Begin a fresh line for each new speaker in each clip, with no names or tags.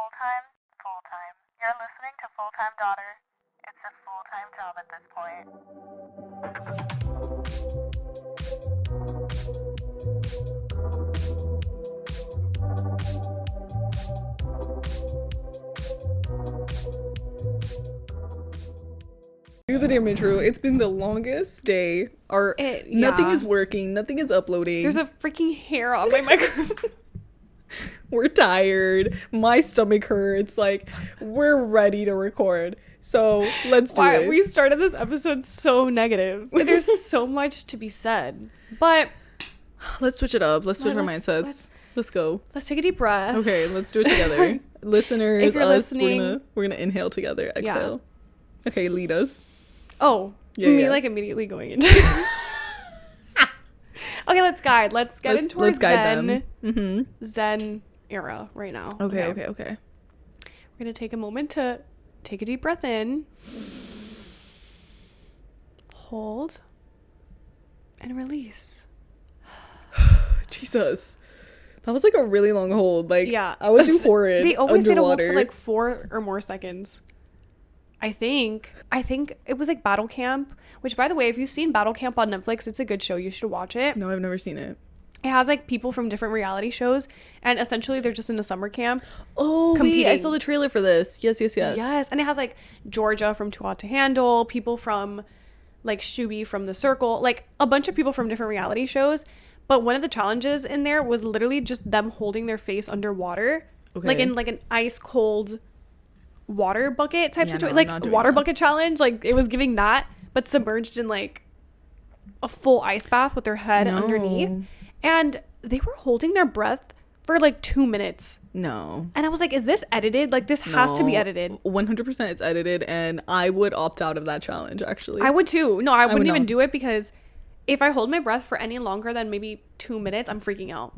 Full-time? Full-time. You're listening to Full-Time Daughter. It's a full-time job at this point.
Do the damn intro. It's been the longest day. Nothing is working. Nothing is uploading.
There's a freaking hair on my microphone.
We're tired. My stomach hurts. Like, we're ready to record. So let's do it.
We started this episode so negative. There's so much to be said. But
let's switch it up. Let's switch our mindsets. Let's go.
Let's take a deep breath.
Okay, let's do it together. Listeners,
if you're
us,
listening,
we're gonna inhale together. Exhale. Yeah. Okay, lead us.
Oh,
yeah,
me
yeah.
Like immediately going into Okay, let's guide. Let's get into our Zen. Zen era right now.
Okay.
We're gonna take a moment to take a deep breath in, hold, and release.
Jesus, that was like a really long hold. Like,
yeah,
I was horrid.
They always say to hold for like 4 or more seconds. I think it was like Battle Camp, which, by the way, if you've seen Battle Camp on Netflix, it's a good show. You should watch it.
No, I've never seen it.
It has like people from different reality shows, and essentially they're just in a summer camp.
Oh, wait, I saw the trailer for this. Yes.
Yes, and it has like Georgia from Too Hot to Handle, people from like Shuby from The Circle, like a bunch of people from different reality shows. But one of the challenges in there was literally just them holding their face underwater, like in like an ice cold water bucket type situation, like water bucket challenge. Like it was giving that, but submerged in like a full ice bath with their head underneath. And they were holding their breath for like 2 minutes.
No.
And I was like, is this edited? Like, this has to be edited.
100% it's edited, and I would opt out of that challenge, actually.
I would too. No, I wouldn't even do it, because if I hold my breath for any longer than maybe 2 minutes, I'm freaking out.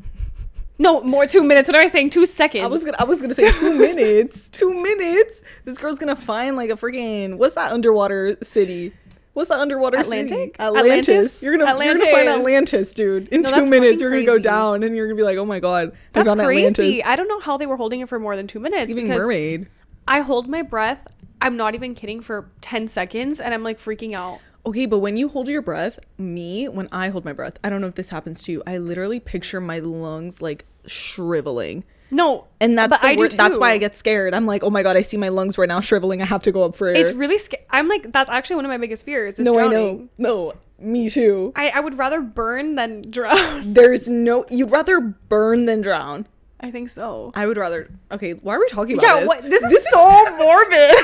No, more 2 minutes. What am I saying? 2 seconds.
I was gonna say 2 minutes. 2 minutes? This girl's gonna find like a freaking, what's that underwater city? What's the underwater city? Atlantis. You're gonna find Atlantis, dude. In 2 minutes, you're gonna go down, and you're gonna be like, oh my god,
that's crazy. Atlantis. I don't know how they were holding it for more than 2 minutes.
It's giving mermaid.
I hold my breath, I'm not even kidding, for 10 seconds, and I'm like freaking out.
Okay, but when you hold your breath, when I hold my breath, I don't know if this happens to you, I literally picture my lungs like shriveling.
No,
and that's that's why I get scared. I'm like, oh my god, I see my lungs right now shriveling. I have to go up for air.
It's really I'm like, that's actually one of my biggest fears, is drowning.
I know. No, me too.
I would rather burn than drown.
You'd rather burn than drown.
I think so.
I would rather. Okay, why are we talking about this?
This is so morbid.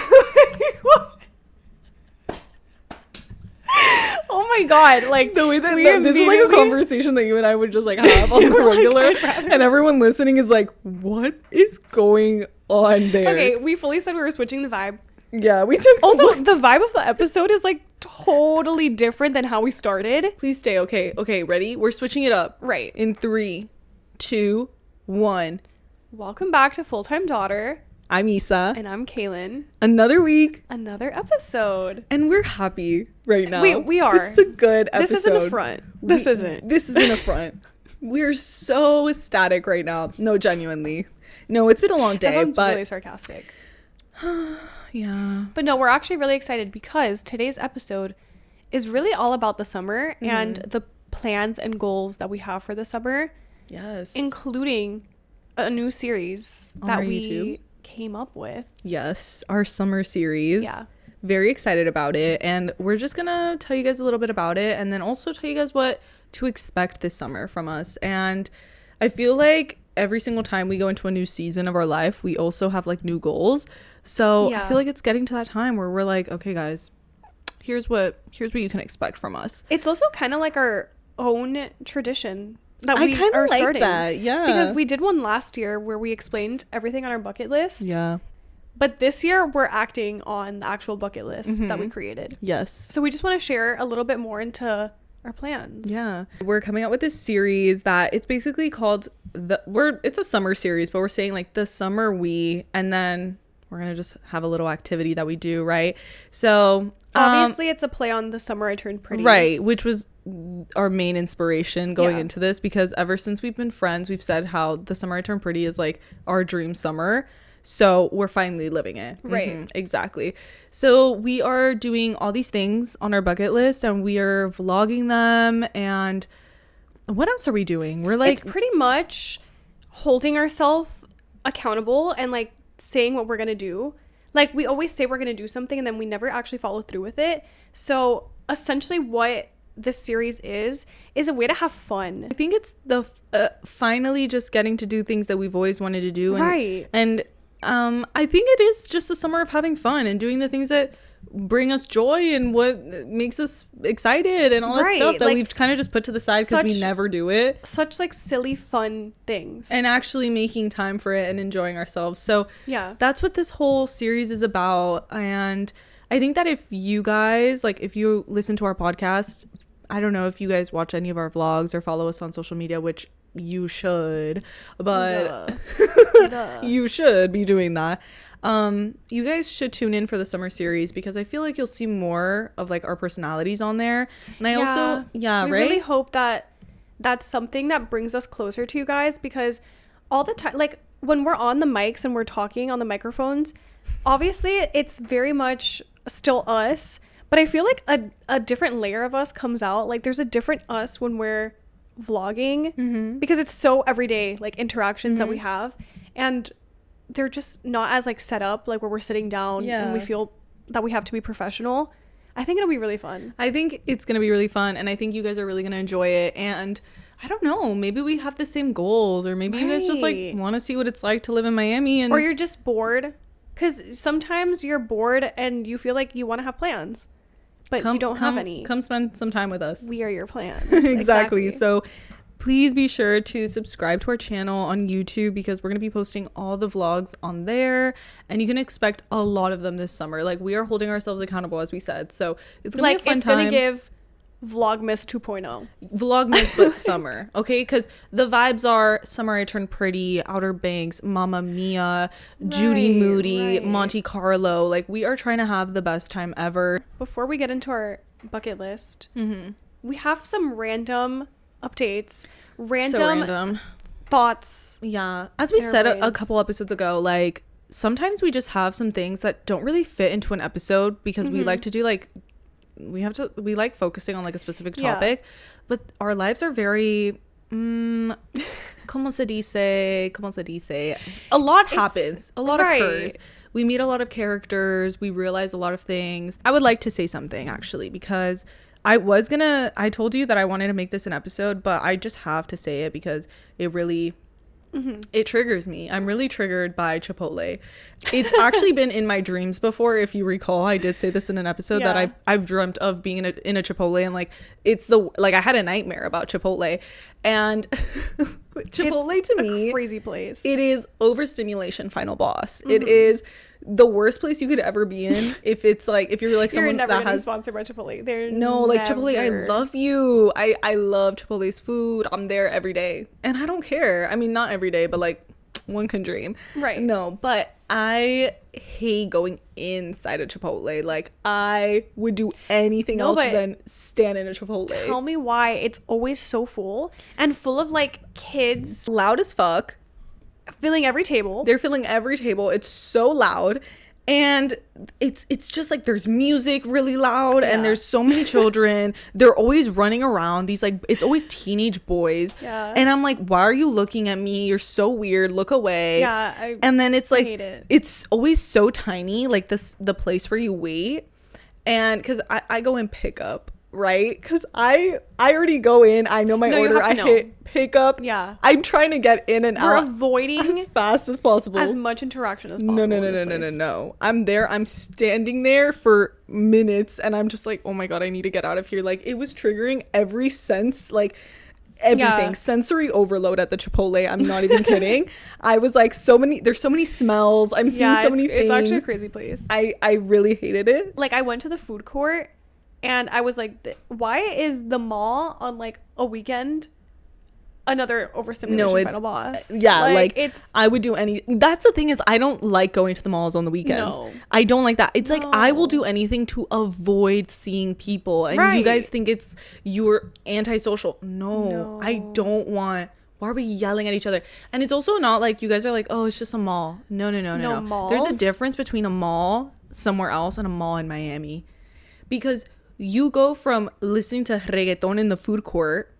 Oh my god, like
the way that this is like a conversation that you and I would just like have on the regular, and everyone listening is like, what is going on there?
Okay, we fully said we were switching the vibe.
Yeah, we took
also the vibe of the episode is like totally different than how we started.
Please stay. Okay, ready? We're switching it up.
Right.
In 3, 2, 1.
Welcome back to Full-Time Daughter.
I'm Isa.
And I'm Cailyn.
Another week.
Another episode.
And we're happy right now.
We are.
This is a good episode.
This isn't a front. This isn't
a front. We're so ecstatic right now. No, genuinely. No, it's been a long day.
Everyone's really sarcastic.
Yeah.
But no, we're actually really excited, because today's episode is really all about the summer and the plans and goals that we have for the summer.
Yes.
Including a new series
on
that
our
we
YouTube
came up with.
Yes, our summer series.
Yeah.
Very excited about it, and we're just gonna tell you guys a little bit about it, and then also tell you guys what to expect this summer from us. And I feel like every single time we go into a new season of our life, we also have like new goals. So yeah. I feel like it's getting to that time where we're like, okay guys, here's what you can expect from us.
It's also kind of like our own tradition that we
are
like starting.
That, yeah.
Because we did one last year where we explained everything on our bucket list.
Yeah.
But this year we're acting on the actual bucket list that we created.
Yes.
So we just want to share a little bit more into our plans.
Yeah. We're coming out with this series that it's basically called it's a summer series, but we're saying like the summer and then we're going to just have a little activity that we do, right? So
obviously it's a play on The Summer I Turned Pretty.
Right, which was our main inspiration going into this, because ever since we've been friends, we've said how The Summer I Turned Pretty is like our dream summer. So we're finally living it.
Right.
Exactly. So we are doing all these things on our bucket list, and we are vlogging them. And what else are we doing? We're like,
it's pretty much holding ourselves accountable and like saying what we're gonna do. Like, we always say we're gonna do something and then we never actually follow through with it. So essentially what this series is a way to have fun.
I think it's the finally just getting to do things that we've always wanted to do. And,
right.
And I think it is just a summer of having fun and doing the things that bring us joy and what makes us excited and all that stuff that, like, we've kind of just put to the side because we never do it.
Such like silly fun things.
And actually making time for it and enjoying ourselves. So
yeah,
that's what this whole series is about. And I think that if you guys, like, if you listen to our podcast, I don't know if you guys watch any of our vlogs or follow us on social media, which you should, but you should be doing that. You guys should tune in for the summer series because I feel like you'll see more of like our personalities on there. And I also
we really hope that that's something that brings us closer to you guys, because all the time, like when we're on the mics and we're talking on the microphones, obviously it's very much still us, but I feel like a different layer of us comes out. Like there's a different us when we're vlogging because it's so everyday like interactions that we have, and they're just not as like set up like where we're sitting down and we feel that we have to be professional. I think it'll be really fun.
I think it's gonna be really fun, and I think you guys are really gonna enjoy it. And I don't know, maybe we have the same goals, or maybe you guys just like want to see what it's like to live in Miami, and
or you're just bored, because sometimes you're bored and you feel like you want to have plans but you don't have any.
Come spend some time with us.
We are your plans.
Exactly. So please be sure to subscribe to our channel on YouTube, because we're going to be posting all the vlogs on there, and you can expect a lot of them this summer. Like, we are holding ourselves accountable, as we said. So it's going to be a fun time.
It's going to give Vlogmas 2.0.
Vlogmas, but summer. Okay? Because the vibes are Summer I Turned Pretty, Outer Banks, Mamma Mia, Judy Moody, Monte Carlo. Like, we are trying to have the best time ever.
Before we get into our bucket list, we have some random updates, random thoughts.
Yeah, as we said a couple episodes ago, like sometimes we just have some things that don't really fit into an episode because we like to do like we like focusing on like a specific topic, but our lives are very como se dice, a lot happens, a lot occurs. We meet a lot of characters, we realize a lot of things. I would like to say something actually, because I told you that I wanted to make this an episode, but I just have to say it because it really, it triggers me. I'm really triggered by Chipotle. It's actually been in my dreams before. If you recall, I did say this in an episode that I've dreamt of being in a Chipotle, and like, I had a nightmare about Chipotle, and Chipotle to me,
crazy place.
It is overstimulation final boss. It is the worst place you could ever be in if it's like, if you're like someone
never
that has
sponsored by Chipotle.
Chipotle, I love you. I love Chipotle's food. I'm there every day, and I don't care. I mean, not every day, but like one can dream.
Right.
No, but I hate going inside a Chipotle. Like, I would do anything else than stand in a Chipotle.
Tell me why it's always so full and full of like kids,
loud as fuck,
filling every table.
They're filling every table. It's so loud, and it's just like there's music really loud, and there's so many children. They're always running around. These like, it's always teenage boys. Yeah. And I'm like, why are you looking at me? You're so weird. Look away.
Yeah.
And then it's like,
hate it.
It's always so tiny, like the place where you wait. And because I go in pickup, right? Because I already go in. I know my order. I hit pick up.
Yeah.
I'm trying to get in and out.
We're avoiding
as fast as possible.
As much interaction as possible.
No. I'm there. I'm standing there for minutes, and I'm just like, oh my God, I need to get out of here. Like, it was triggering every sense, like everything. Sensory overload at the Chipotle. I'm not even kidding. I was like, there's so many smells. I'm seeing so many things.
It's actually a crazy place.
I really hated it.
Like, I went to the food court, and I was like, why is the mall on like a weekend another overstimulation final boss?
Yeah, like it's, I would do that's the thing, is I don't like going to the malls on the weekends. I don't like that. It's like, I will do anything to avoid seeing people, and you guys think you're antisocial. No, I don't want Why are we yelling at each other? And it's also not like you guys are like, oh, it's just a mall. No. There's a difference between a mall somewhere else and a mall in Miami. Because you go from listening to reggaeton in the food court.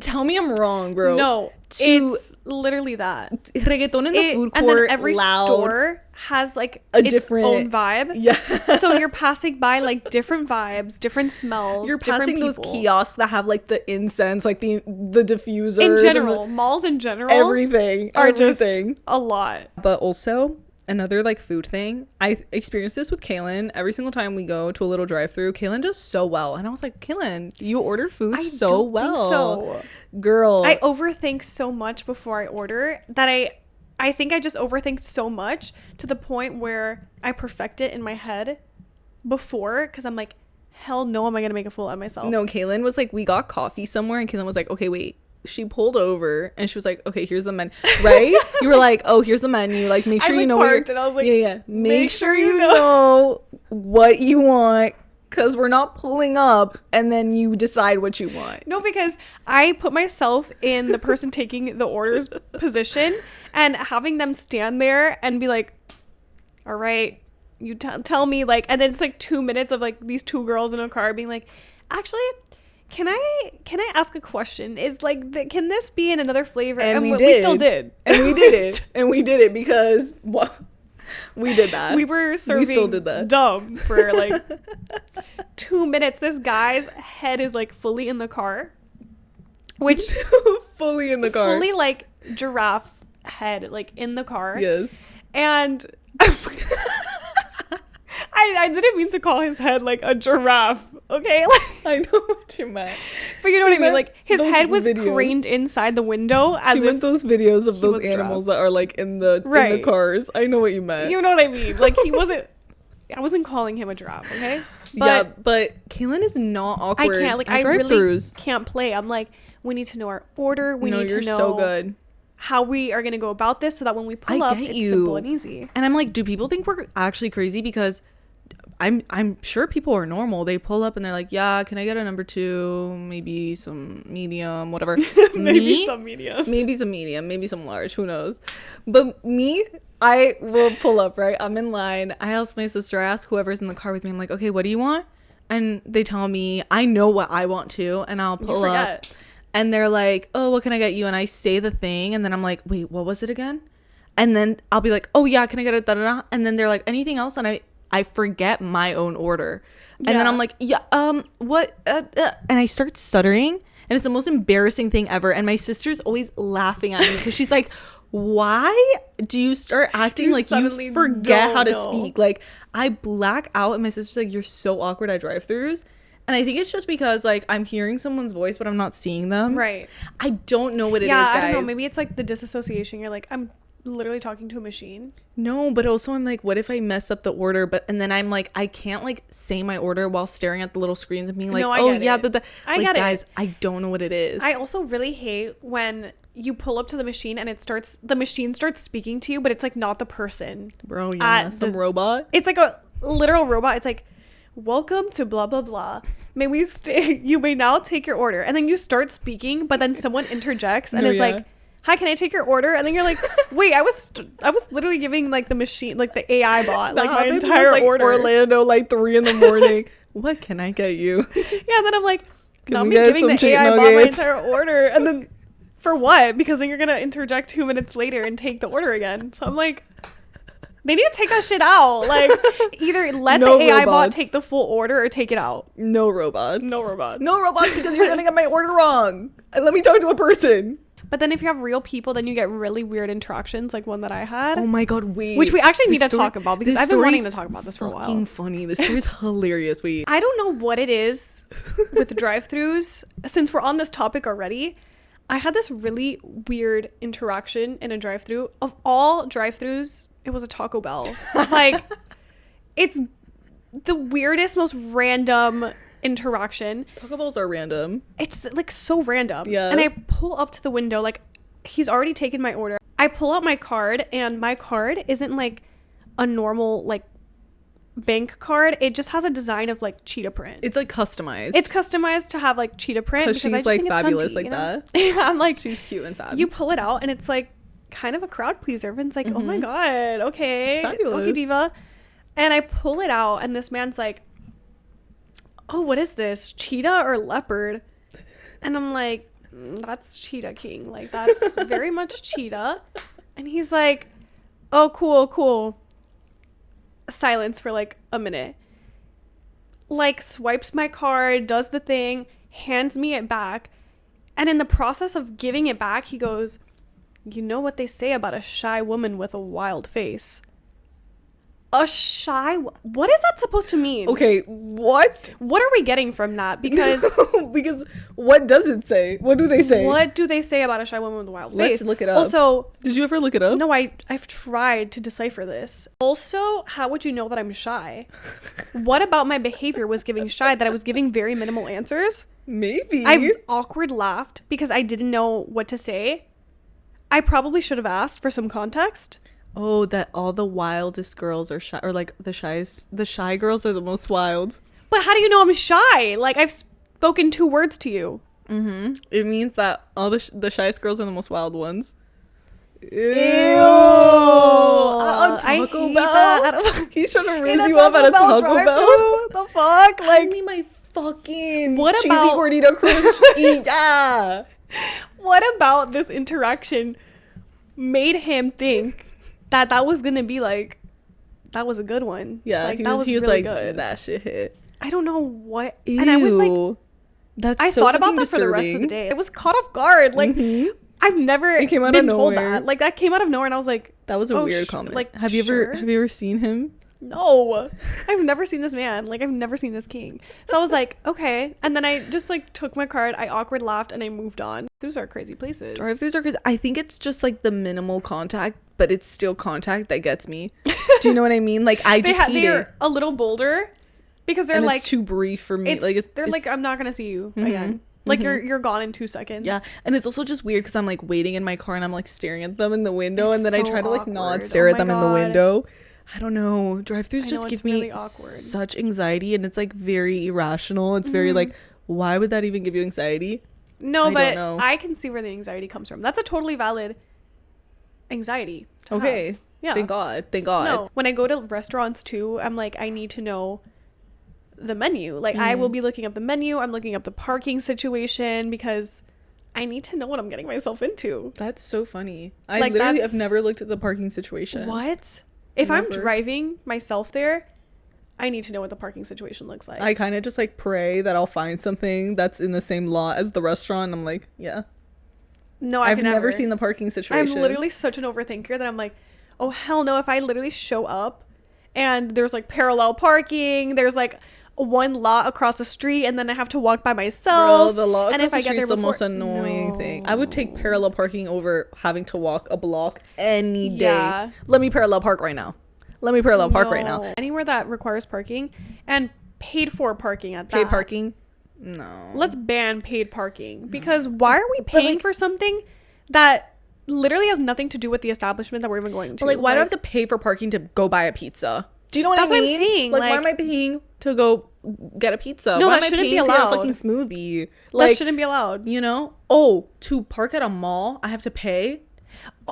Tell me I'm wrong, bro.
No, it's literally that.
Reggaeton in the food court,
and then every
loud,
store has like
a
its
different
own vibe.
Yeah.
So you're passing by like different vibes, different smells.
You're
different
passing those
people.
kiosks that have like the incense, like the diffusers.
In general, malls in general,
everything
just a lot.
But also another like food thing, I experienced this with Cailyn. Every single time we go to a little drive-through, Cailyn does so well, and I was like, Cailyn, you order food so well.
So
girl,
I overthink so much before I order that I think I just overthink so much to the point where I perfect it in my head before, because I'm like, hell no, am I gonna make a fool out of myself?
No, Cailyn was like, we got coffee somewhere, and Cailyn was like, okay, wait. She pulled over and she was like, okay, here's the menu, right? You were like, oh, here's the menu, like make sure you know
parked, and I was like,
yeah make sure you know what you want, because we're not pulling up and then you decide what you want.
No, because I put myself in the person taking the order's position, and having them stand there and be like, all right, you tell me, like, and then it's like 2 minutes of like these two girls in a car being like, actually, Can I ask a question? Is like, can this be in another flavor?
And we
still did.
And we did it. And we did it because we did that.
We were serving
we still did that.
Dumb for like 2 minutes. This guy's head is like fully in the car. Which
fully in the car.
Fully like giraffe head, like in the car.
Yes.
And I didn't mean to call his head like a giraffe, okay? Like,
I know what you meant.
But you know what I mean? Like, his head was craned inside the window.
She meant those videos of those animals that are like in the cars. I know what you meant.
You know what I mean? Like, I wasn't calling him a giraffe, okay?
But Cailyn is not awkward.
I can't, like, I really can't play. I'm like, we need to know our order. We need to know
so good.
How we are going to go about this so that when we pull up, it's simple and easy.
And I'm like, do people think we're actually crazy? Because I'm sure people are normal. They pull up and they're like, yeah, can I get a number 2? Maybe some medium, whatever.
Maybe some medium.
Maybe some medium. Maybe some large. Who knows? But me, I will pull up, right? I'm in line. I ask my sister, I ask whoever's in the car with me. I'm like, okay, what do you want? And they tell me, I know what I want to. And I'll pull up. And they're like, oh, what can I get you? And I say the thing. And then I'm like, wait, what was it again? And then I'll be like, oh, yeah, can I get it? Da-da-da? And then they're like, anything else? And I forget my own order. And then I'm like, yeah, what? And I start stuttering. And it's the most embarrassing thing ever. And my sister's always laughing at me because she's like, why do you start acting like you forget how to speak? Like, I black out. And my sister's like, you're so awkward at drive-thrus. And I think it's just because, like, I'm hearing someone's voice, but I'm not seeing them.
Right.
I don't know what it is,
guys.
guys.
I don't know. Maybe it's, like, the disassociation. You're like, I'm literally talking to a machine.
No, but also I'm like, what if I mess up the order? And then I'm like, I can't, like, say my order while staring at the little screens and being like, oh, yeah.
I get
guys,
it.
I don't know what it is.
I also really hate when you pull up to the machine and the machine starts speaking to you, but it's, like, not the person.
Bro, yeah. Some robot.
It's, like, a literal robot. It's, like, welcome to blah blah blah, you may now take your order, and then you start speaking, but then someone interjects and is like, hi, can I take your order? And then you're like, wait, I was literally giving, like, the machine, like, the AI bot, like, my entire
was, like,
order.
Orlando, like 3 a.m. What can I get you?
Yeah, then I'm like, not me giving the AI bot my entire order, and then for what? Because then you're gonna interject 2 minutes later and take the order again. So I'm like, they need to take that shit out. Like, either let the AI bot take the full order or take it out.
No robots.
No robots.
No robots, because you're gonna get my order wrong. Let me talk to a person.
But then if you have real people, then you get really weird interactions, like one that I had.
Oh my god, wait.
Which we actually need to talk about, because I've been wanting to talk about this for a while.
Fucking funny. This story's hilarious. Wait.
I don't know what it is with drive-thrus. Since we're on this topic already, I had this really weird interaction in a drive-thru. Of all drive-thrus, it was a Taco Bell. Like, it's the weirdest, most random interaction.
Taco Bells are random.
It's, like, so random.
Yeah.
And I pull up to the window, like, he's already taken my order. I pull out my card, and my card isn't, like, a normal, like, bank card, it just has a design of like cheetah print.
It's like customized.
It's customized to have like cheetah print
because she's
I just
like
think it's
fabulous
hunty,
like
you know?
that.
I'm like,
She's cute and fab.
you pull it out and it's like kind of a crowd pleaser. Everyone's like, oh my god, okay,
It's fabulous.
okay, diva. And I pull it out and this man's like, oh, what is this, cheetah or leopard? And I'm like, that's cheetah king, like that's very much cheetah. And he's like, oh, cool. Silence for like a minute, like swipes my card, does the thing, hands me it back, and in the process of giving it back, he goes, you know what they say about a shy woman with a wild face? A shy what is that supposed to mean?
Okay, what
are we getting from that? Because
because what does it say? What do they say?
what do they say about a shy woman with a wild face?
Let's look it up.
Also,
did you ever look it up?
no, I've tried to decipher this. Also, how would you know that I'm shy? What about my behavior was giving shy, that I was giving very minimal answers?
Maybe.
I awkward laughed because I didn't know what to say. I probably should have asked for some context.
Oh, that all the wildest girls are shy, or like the shy girls are the most wild.
But how do you know I'm shy? Like, I've spoken 2 words to you.
Mm-hmm. It means that all the shyest girls are the most wild ones. Ew.
I hate that.
He's trying to raise you up at a Taco Bell.
The fuck?
Like, give me my fucking
what
cheesy
about
gordita crunch. Yeah.
What about this interaction made him think that was gonna be like, that was a good one?
Yeah,
like,
he
that
was
really
like,
good.
that shit hit.
I don't know what.
Ew.
And I was like,
that's
I
so
thought about that
disturbing.
for the rest of the day. I was caught off guard. Like, I've never
It came out
been
of
told
nowhere.
that. Like, that came out of nowhere, and I was like,
That was a
oh,
weird comment.
Like,
have you ever seen him?
No, I've never seen this man. Like, I've never seen this king. So I was like, okay. And then I just like took my card, I awkward laughed, and I moved on. Those are crazy places.
Drive-thrus are crazy. I think it's just like the minimal contact, but it's still contact that gets me. Do you know what I mean? Like, I just hate
they're
it.
a little bolder because they're
And
like
it's too brief for me.
they're like, I'm not gonna see you again. Like, you're gone in 2 seconds.
Yeah, and it's also just weird because I'm like waiting in my car and I'm like staring at them in the window,
It's
and then I
so
try to like not
awkward.
stare
Oh
at
my
them in the
God.
window. I don't know. Drive-thrus
I
just
know,
give
it's
me
really awkward.
such anxiety, and it's like very irrational. It's very like, why would that even give you anxiety?
No,
I
but
don't know.
I can see where the anxiety comes from. That's a totally valid anxiety to
Okay.
have. Yeah.
Thank God. Thank God.
No, when I go to restaurants too, I'm like, I need to know the menu. Like, I will be looking up the menu. I'm looking up the parking situation because I need to know what I'm getting myself into.
That's so funny. I
Like,
literally
that's-
have never looked at the parking situation.
What? If I'm
Never.
driving myself there, I need to know what the parking situation looks like.
I kind of just like pray that I'll find something that's in the same lot as the restaurant. I'm like, yeah.
No,
I've never seen the parking situation.
I'm literally such an overthinker that I'm like, oh hell no, if I literally show up and there's like parallel parking, there's like one lot across the street, and then I have to walk by myself.
Bro, the lot
and
across
if I
the
get
street
there
is the
before,
most annoying thing. I would take parallel parking over having to walk a block any day.
Yeah.
Let me parallel park right now. Let me parallel park right now.
No. Anywhere that requires parking and paid for parking at that.
Paid parking? No.
Let's ban paid parking, because why are we paying for something that literally has nothing to do with the establishment that we're even going to?
But like, why do I have to pay for parking to go buy a pizza? Do you know what
That's
I
what
mean?
I'm saying,
Like, why
like-
am I paying to go get a pizza?
No,
why
that
am I
shouldn't be
paying to get a
allowed.
fucking smoothie?
That
Like,
shouldn't be allowed.
you know? Oh, to park at a mall, I have to pay?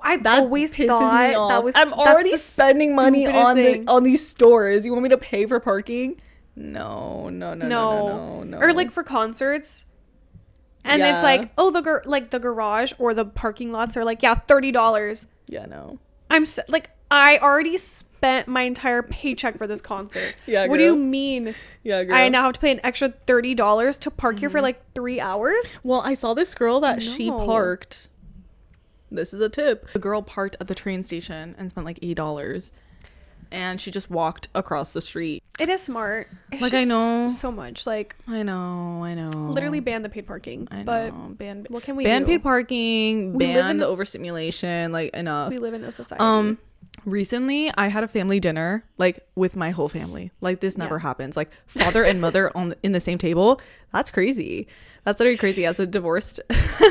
I've
That
always
pisses
thought
me off.
that was.
I'm
that's
already
the
spending money
stupidest
on
thing.
on these stores. You want me to pay for parking? No.
Or like for concerts, and
Yeah.
it's like, oh, the garage or the parking lots are like, yeah, $30.
Yeah, no.
I'm so, like, I already spent my entire paycheck for this concert.
Yeah,
What do you
girl.
mean?
Yeah, girl.
I now have to pay an extra $30 to park here for like 3 hours?
Well, I saw this girl that she
No.
parked. This is a tip. The girl parked at the train station and spent like $8. And she just walked across the street.
It is smart. It's
Like, I
just
know.
so much. Like,
I know.
literally ban the paid parking.
I
But
know.
what can we
ban
do?
paid parking,
We live
ban
in
the
a-
overstimulation, like enough.
We live in a society.
recently I had a family dinner, like with my whole family. Like this never happens. Like father and mother in the same table. That's crazy. That's literally crazy. As a divorced,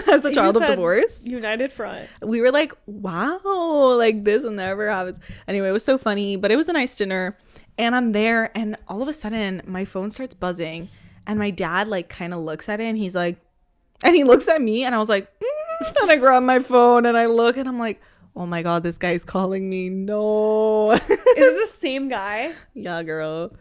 as a child of divorce,
united front.
We were like, wow, like this never happens. Anyway, it was so funny, but it was a nice dinner. And I'm there, and all of a sudden, my phone starts buzzing, and my dad like kind of looks at it, and he's like, and he looks at me, and I was like, and I grab my phone, and I look, and I'm like, oh my god, this guy's calling me. No.
Is it the same guy?
Yeah, girl.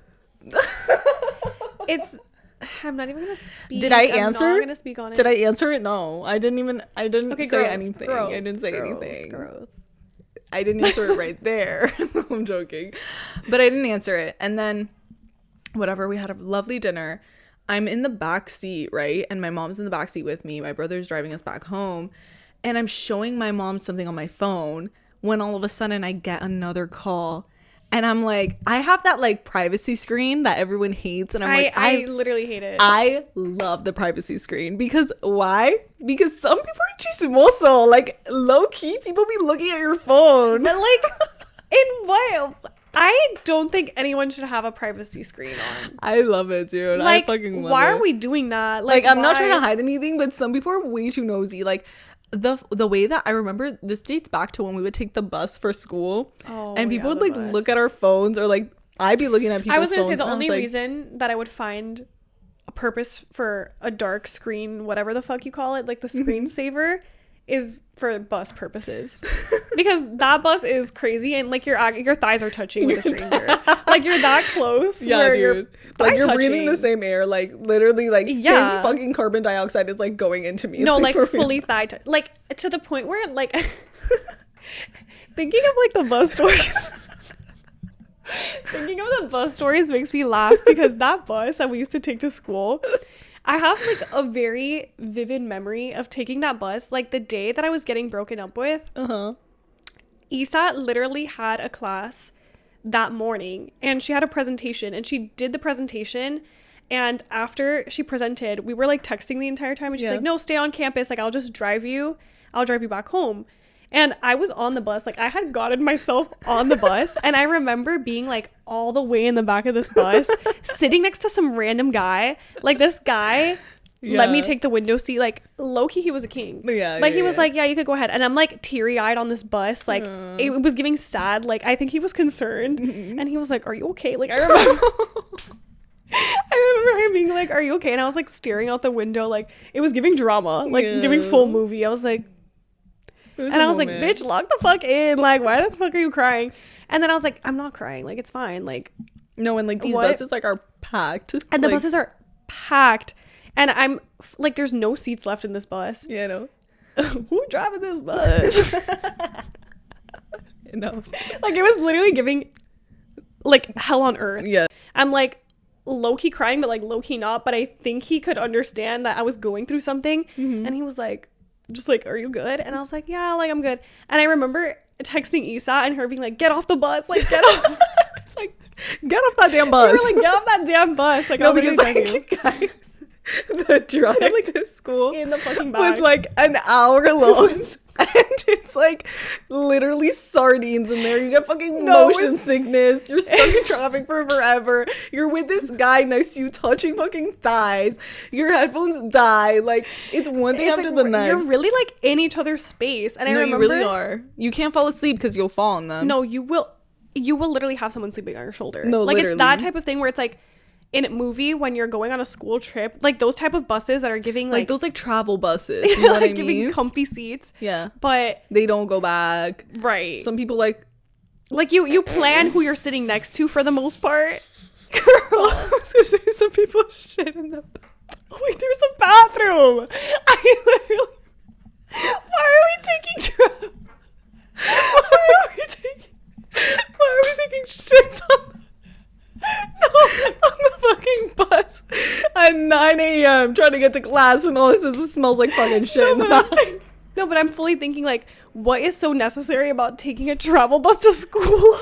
I'm not even gonna speak.
Did I answer?
I'm not gonna speak on it.
Did I answer it? No, I didn't say
growth,
anything.
Growth,
I didn't say anything.
Growth.
I didn't answer it right there. I'm joking, but I didn't answer it. And then whatever, we had a lovely dinner. I'm in the back seat, right? And my mom's in the back seat with me. My brother's driving us back home, and I'm showing my mom something on my phone when all of a sudden I get another call. And I'm like, I have that like privacy screen that everyone hates. And
I literally hate it.
I love the privacy screen because why? Because some people are chismoso. Like low key, people be looking at your phone.
But like, in what? I don't think anyone should have a privacy screen on.
I love it, dude.
Like,
I fucking love it.
why are we doing that?
Like I'm not trying to hide anything, but some people are way too nosy. Like the way that I remember, this dates back to when we would take the bus for school, and people would like look at our phones, or like I'd be looking at people's phones.
I was gonna say the only reason that I would find a purpose for a dark screen, whatever the fuck you call it, like the screensaver, is for bus purposes, because that bus is crazy, and like your thighs are touching with a stranger. Like you're that close.
Yeah, dude. Like you're breathing the same air. Like literally, like his fucking carbon dioxide is like going into me.
No, like fully thigh like to the point where like thinking of like the bus stories. Thinking of the bus stories makes me laugh, because that bus that we used to take to school, I have like a very vivid memory of taking that bus, like the day that I was getting broken up with. Isa literally had a class that morning, and she had a presentation, and she did the presentation, and after she presented, we were like texting the entire time, and she's like, no, stay on campus, like I'll drive you back home. And I was on the bus, like I had gotten myself on the bus, and I remember being like all the way in the back of this bus, sitting next to some random guy. Like this guy let me take the window seat. Like low-key, he was a king. He was like, yeah, you could go ahead. And I'm like teary-eyed on this bus, like it was giving sad. Like I think he was concerned, and he was like, are you okay? Like I remember him being like, are you okay? And I was like staring out the window, like it was giving drama, like giving full movie. I was like, and I was like, bitch, lock the fuck in. Like, why the fuck are you crying? And then I was like, I'm not crying. Like, it's fine. Like,
no, and like these buses like are packed.
And the buses are packed. And I'm like, there's no seats left in this bus.
Yeah, I know.
Who driving this bus?
No.
Like, it was literally giving like hell on earth.
Yeah.
I'm like low-key crying, but like low-key not. But I think he could understand that I was going through something. And he was like, just like, are you good? And I was like, yeah, like I'm good. And I remember texting Isa and her being like, get off the bus, like get off.
It's like, get off that damn bus.
We were like, get off that damn bus. Like,
no, because like, guys, the drive
like,
to school
in the fucking back
was like an hour long. And it's like literally sardines in there. You get fucking motion sickness. You're stuck in traffic for forever. You're with this guy next to you touching fucking thighs. Your headphones die. Like it's one thing after the next.
You're really like in each other's space. And I remember,
you really are. You can't fall asleep because you'll fall on them.
No, you will literally have someone sleeping on your shoulder.
No,
like
literally.
It's that type of thing where it's like in a movie when you're going on a school trip, like those type of buses that are giving like
those like travel buses, you know what I mean?
Giving comfy seats.
Yeah,
but
they don't go back.
Right.
Some people like
you plan who you're sitting next to for the most part.
Girl, I was gonna say some people shit in the.
Wait, there's a bathroom. I literally. Why are we taking?
Why are we taking shits on? On the fucking bus at 9 a.m. trying to get to class, and all this is it smells like fucking shit.
No, but I'm fully thinking like, what is so necessary about taking a travel bus to school?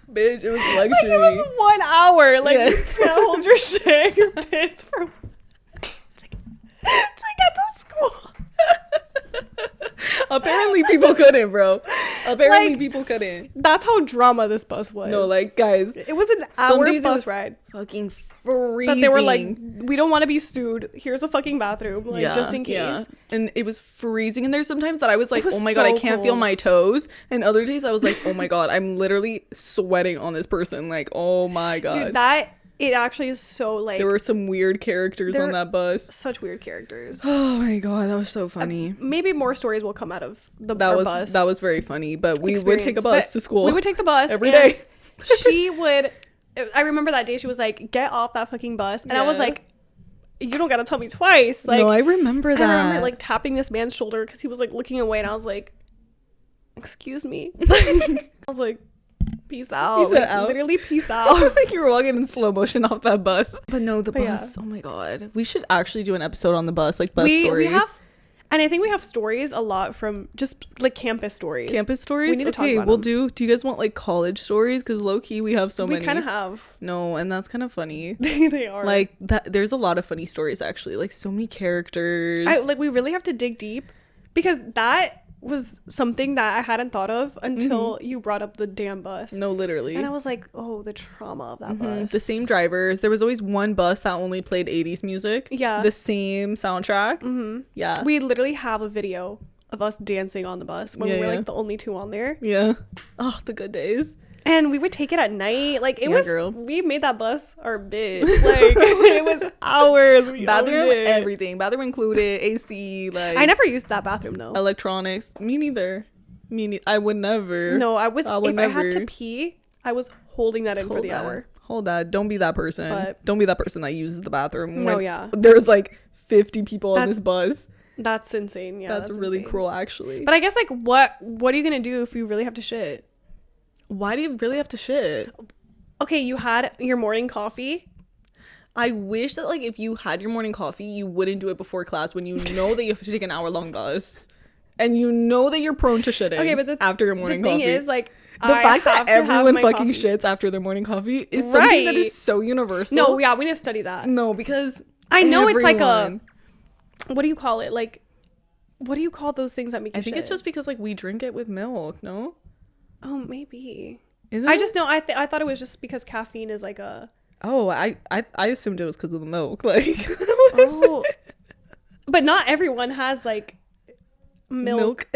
Bitch, it was luxury.
Like, it was 1 hour. Like you can't hold your shit, your piss for to get to school.
Apparently people couldn't, bro. Apparently
Like,
people couldn't.
That's how drama this bus was.
No, like, guys,
it was an
some
hour
days it
bus
was
ride.
fucking freezing.
That they were like, we don't want to be sued. Here's a fucking bathroom, like just in case.
Yeah. And it was freezing. And there's sometimes that I was like,
was
oh my god, I
so
can't feel
cold.
my toes. And other days I was like, oh my god, I'm literally sweating on this person. Like, oh my god.
Dude, it actually is so like
There were some weird characters on that bus.
such weird characters.
Oh my god, that was so funny.
Maybe more stories will come out of our bus.
That was very funny. But we would take a
experience.
bus
But
to school.
We would take the bus
every
and
day.
She would. I remember that day she was like, "Get off that fucking bus," and I was
Yeah.
like, "You don't gotta tell me twice." Like,
no, I remember that.
I remember like tapping this man's shoulder because he was like looking away, and I was like, "Excuse me." I was like, "Peace out."
You said
Like,
out?
literally, peace out.
like you were walking in slow motion off that bus. But no, the
But
bus. Oh my god, we should actually do an episode on the bus, like bus stories.
We have, and I think we have stories a lot from just like campus stories.
Campus stories.
We need to talk about
we'll
them.
do you guys want like college stories? Because low key we have so
We
many.
kind of have.
No, and that's kind of funny.
They are
Like that. There's a lot of funny stories actually. Like so many characters.
we really have to dig deep because that was something that I hadn't thought of until you brought up the damn bus.
No, literally.
And I was like, oh, the trauma of that bus.
The same drivers. There was always one bus that only played 80s music.
Yeah.
The same soundtrack. Yeah.
We literally have a video of us dancing on the bus when we were like the only two on there.
Yeah. Oh, the good days.
And we would take it at night. Like it
Yeah,
was,
girl.
we made that bus our bitch. Like it was hours. We
Bathroom,
owned it.
everything. Bathroom included, AC, like.
I never used that bathroom though.
Electronics. Me neither. I would never.
No, I was.
would
If I had to
never.
pee, I was holding that in for
Hold
the
that.
hour.
Hold that. Don't be that person.
But-
Don't be that person that uses the bathroom.
No,
when
yeah.
There's like 50 people on
That's-
this bus.
That's insane. Yeah,
that's really
insane.
cruel, actually.
But I guess like what are you gonna do if you really have to shit?
Why do you really have to shit?
Okay, you had your morning coffee.
I wish that like if you had your morning coffee, you wouldn't do it before class when you know that you have to take an hour-long bus. And you know that you're prone to shitting
Okay, but
after your morning
the thing
coffee.
is like
The
I
fact that
have to have
everyone
my
fucking
coffee.
shits after their morning coffee is something that
Right.
is so universal.
No, yeah, we need to study that.
No, because
I know it's like
everyone-
what do you call it? Like, what do you call those things that make you
I think
shit?
it's just because like we drink it with milk, no?
Oh, maybe.
Is
I
it?
just know. I thought it was just because caffeine is like a.
Oh, I assumed it was because of the milk. Like,
Oh, but not everyone has like milk.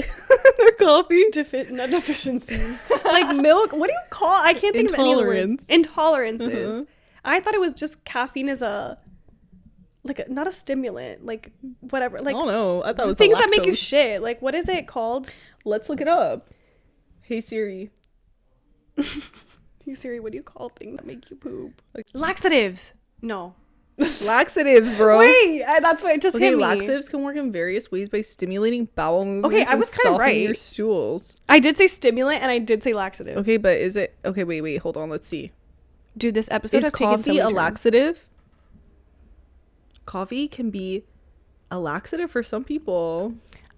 their coffee.
Not deficiencies. Like milk. What do you call? I can't think of any other words. Intolerances.
Uh-huh.
I thought it was just caffeine is a. Like not a stimulant, like whatever, like
I don't know. I thought it was
things
the
that make you
lactose.
shit. Like what is it called?
Let's look it up. Hey Siri.
Hey Siri, what do you call things that make you poop?
Like-
Laxatives. No.
Laxatives, bro.
Wait, that's what it just
Okay,
hit me.
laxatives can work in various ways by stimulating bowel movements.
Okay, I
and
was kinda
softening your
right.
stools.
I did say stimulant and I did say laxatives.
Okay, but is it okay? Wait, hold on. Let's see.
Dude, this episode
Is
has taken so
coffee
many
a
turns.
laxative? Coffee can be a laxative for some people.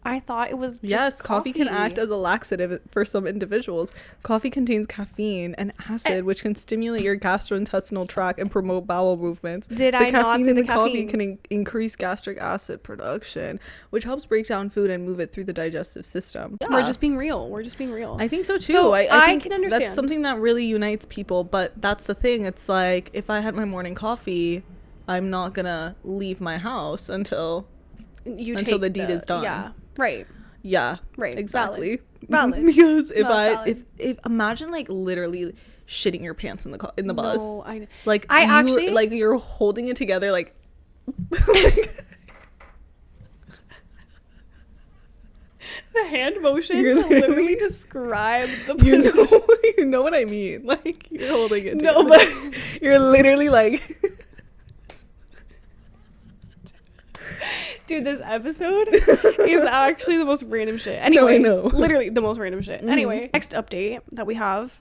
I thought it was just
Yes, coffee can act as a laxative for some individuals. Coffee contains caffeine and acid, which can stimulate your gastrointestinal tract and promote bowel movements.
Did
the
I not
caffeine
say
in
the
the coffee
caffeine?
can increase gastric acid production, which helps break down food and move it through the digestive system.
We're just being real.
I think so too.
So, I
think
can understand.
that's something that really unites people. But that's the thing. It's like if I had my morning coffee, I'm not gonna leave my house until
until
the deed is done.
Yeah. Right.
yeah,
Right.
exactly.
Valid.
Because if
No, it's valid.
if imagine like literally shitting your pants in the bus.
No,
Like
I
you,
actually-
like you're holding it together like.
the hand motion
You're
to literally
literally-
describe the
You
position.
know, you know what I mean. Like you're holding it.
No,
together.
but
You're literally like.
dude, this episode is actually the most random shit. Anyway,
I know.
literally the most random shit. Anyway, next update that we have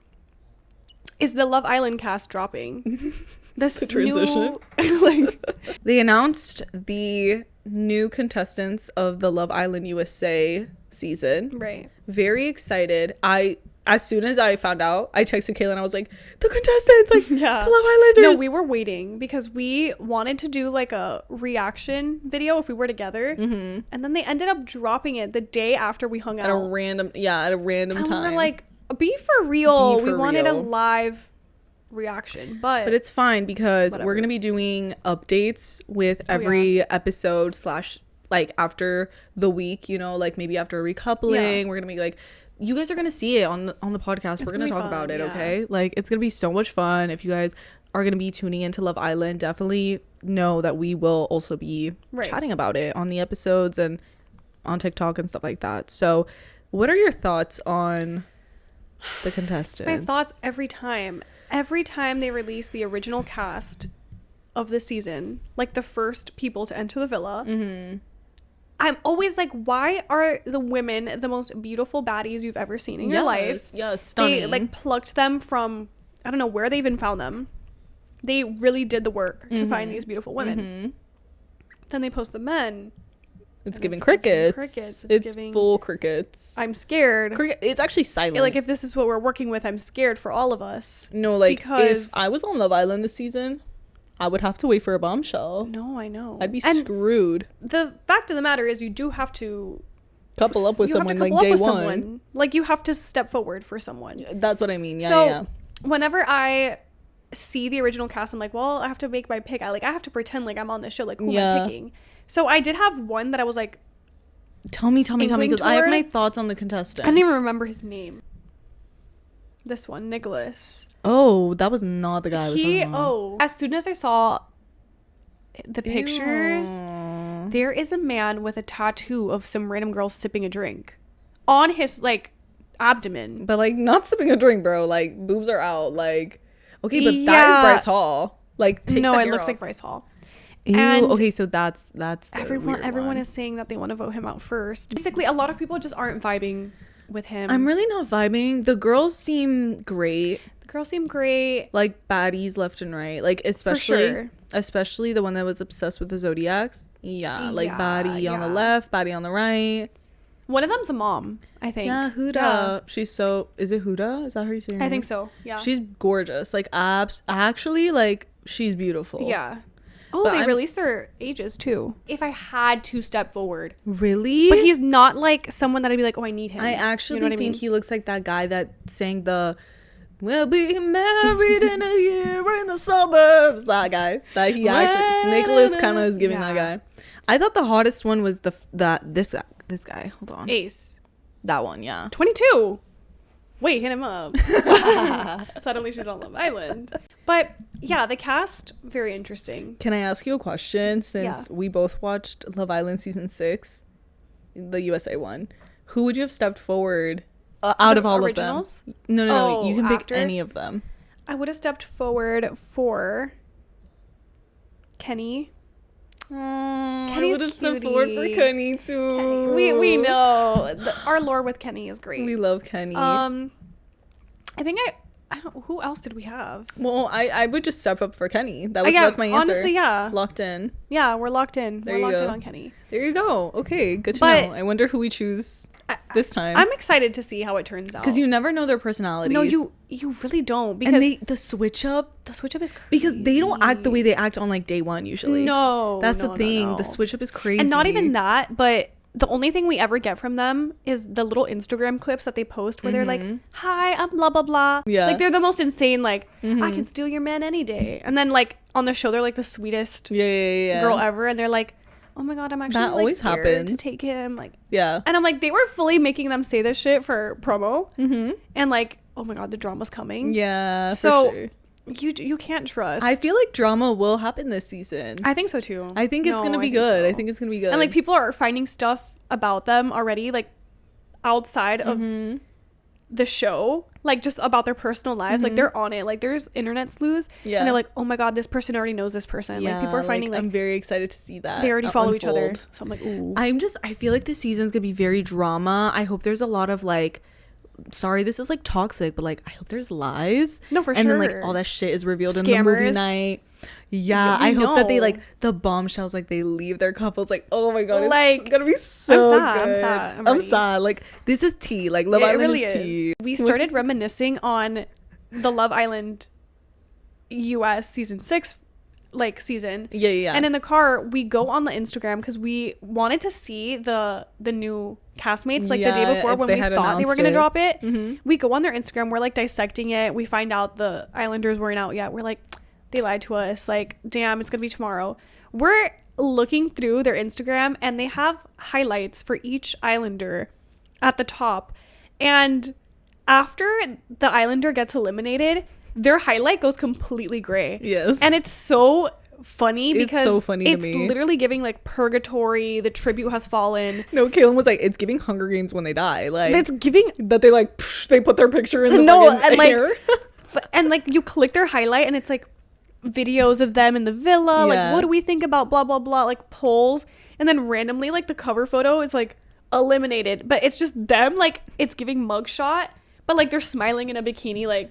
is the Love Island cast dropping. This
The transition.
new, like,
They announced the new contestants of the Love Island USA season.
right.
Very excited. I as soon as I found out, I texted Cailyn. I was like, the contestants, like,
Yeah.
the Love Islanders.
No, we were waiting because we wanted to do like a reaction video if we were together. And then they ended up dropping it the day after we hung
at
out.
a random
And
time.
we were like, be for real.
Be for
we wanted a
real.
live reaction. But
it's fine because
whatever.
we're going to be doing updates with every episode / like after the week, you know, like maybe after a recoupling. We're going to be like, you guys are going to see it on the podcast. We're going to talk about it, okay? Like, it's going to be so much fun. If you guys are going to be tuning into Love Island, definitely know that we will also be chatting about it on the episodes and on TikTok and stuff like that. So, what are your thoughts on the contestants?
my thoughts every time they release the original cast of the season, like the first people to enter the villa, I'm always like, why are the women the most beautiful baddies you've ever seen in your life?
Yes, stunning.
They like plucked them from, I don't know where they even found them. They really did the work to find these beautiful women. Then they post the men.
It's giving crickets. It's
giving
full crickets.
I'm scared.
It's actually silent.
Like, if this is what we're working with, I'm scared for all of us.
No, like,
because
if I was on Love Island this season, I would have to wait for a bombshell.
No, I know.
I'd be screwed.
The fact of the matter is, you do have to
couple up with someone like day one.
Like, you have to step forward for someone.
That's what I mean. Yeah,
so
yeah.
whenever I see the original cast, I'm like, well, I have to make my pick. I have to pretend like I'm on this show. Like, who am I picking? So I did have one that I was like,
tell me, because I have my thoughts on the contestants.
I didn't even remember his name. This one, Nicholas.
Oh, that was not the guy I was talking about.
As soon as I saw the pictures, there is a man with a tattoo of some random girl sipping a drink on his like abdomen.
But like, not sipping a drink, bro. Like, boobs are out. Like, okay, but that is Bryce Hall. Like, take
no,
the
it
hair
looks
off.
like Bryce Hall.
Ew,
And
okay, so that's the
everyone
one.
is saying that they want to vote him out first. Basically, a lot of people just aren't vibing with him.
I'm really not vibing. The girls seem great.
The girls seem great.
Like, baddies left and right. Like, especially the one that was obsessed with the Zodiacs. Yeah, like baddie on the left, baddie on the right.
One of them's a mom, I think.
Yeah, Huda.
Yeah.
She's so... Is it Huda? Is that how you say her name?
I think so, yeah.
She's gorgeous. Like, actually, like, she's beautiful.
Yeah. Oh,
But
they released their ages, too. If I had to step forward.
Really?
But he's not, like, someone that I'd be like, oh, I need him.
I actually
you know
think he looks like that guy that sang the... We'll be married in a year in the suburbs. That guy. That he actually... Nicholas kind of is giving that guy. I thought the hottest one was this guy. Hold on.
Ace.
That one, yeah.
22. Wait, hit him up. Suddenly she's on Love Island. But yeah, the cast, very interesting.
Can I ask you a question? Since we both watched Love Island season 6, the USA one, who would you have stepped forward out of all
originals?
of them? No. You can pick
after?
any of them.
I would have stepped forward for Kenny.
I would have stepped forward for Kenny too.
We know our lore with Kenny is great.
We love Kenny.
I think I don't. Who else did we have?
Well, I would just step up for Kenny. That's my answer.
Honestly, yeah.
Locked in.
Yeah, we're locked in.
There
we're
you
locked
go.
in on Kenny.
There you go. Okay, good to know. I wonder who we choose this time.
I'm excited to see how it turns out.
Because you never know their personalities.
No, you really don't. Because
and the switch up
is crazy.
Because they don't act the way they act on like day one usually.
No,
that's the thing.
No.
The switch up is crazy.
And not even that, but the only thing we ever get from them is the little Instagram clips that they post where they're like, hi, I'm blah blah blah.
Yeah,
like they're the most insane, like I can steal your man any day. And then like on the show they're like the sweetest girl ever, and they're like, oh my god, I'm actually
that always
scared
happens
to take him. Like,
yeah.
And I'm like, they were fully making them say this shit for promo. And like, oh my god, the drama's coming.
Yeah,
so
for sure.
You can't trust.
I feel like drama will happen this season.
I think so too.
I think it's gonna be good. I think it's gonna be good.
And like people are finding stuff about them already, like outside of the show, like just about their personal lives. Like they're on it. Like there's internet sleuths. Yeah. And they're like, oh my god, this person already knows this person. Yeah, like people are finding like
I'm very excited to see that.
They already follow each other.
Unfold.
So I'm like, ooh.
I feel like this season's gonna be very drama. I hope there's a lot of like sorry, this is like toxic, but like I hope there's lies.
No, for
and
sure.
then like all that shit is revealed in
Scammers.
the movie night. Yeah,
We
I hope that they
know.
like the bombshells, like they leave their couples. Like, oh my god,
Like,
it's gonna be so
I'm sad, I'm
good.
sad, I'm
I'm
ready.
sad. Like this is tea. Like Love
It
Island
really
is tea.
We started reminiscing on the Love Island US season 6 like season.
Yeah.
And in the car, we go on the Instagram because we wanted to see the new castmates like the day
Yeah,
before
if
when
they
we
had
thought they were
announced
going to
it.
drop it.
Mhm.
We go on their Instagram. We're like dissecting it. We find out the Islanders weren't out yet. We're like, they lied to us. Like, damn, it's going to be tomorrow. We're looking through their Instagram and they have highlights for each Islander at the top. And after the Islander gets eliminated, their highlight goes completely gray.
Yes.
And it's so funny
It's
because
so funny to
it's
me.
literally giving like purgatory, the tribute has fallen.
No, Cailyn was like, it's giving Hunger Games when they die. Like
It's giving
that they like they put their picture in the
no
fucking
and like
air.
and like you click their highlight and it's like videos of them in the villa,
Yeah.
like what do we think about blah blah blah, like polls, and then randomly like the cover photo is like eliminated, but it's just them, like it's giving mugshot, but like they're smiling in a bikini, like,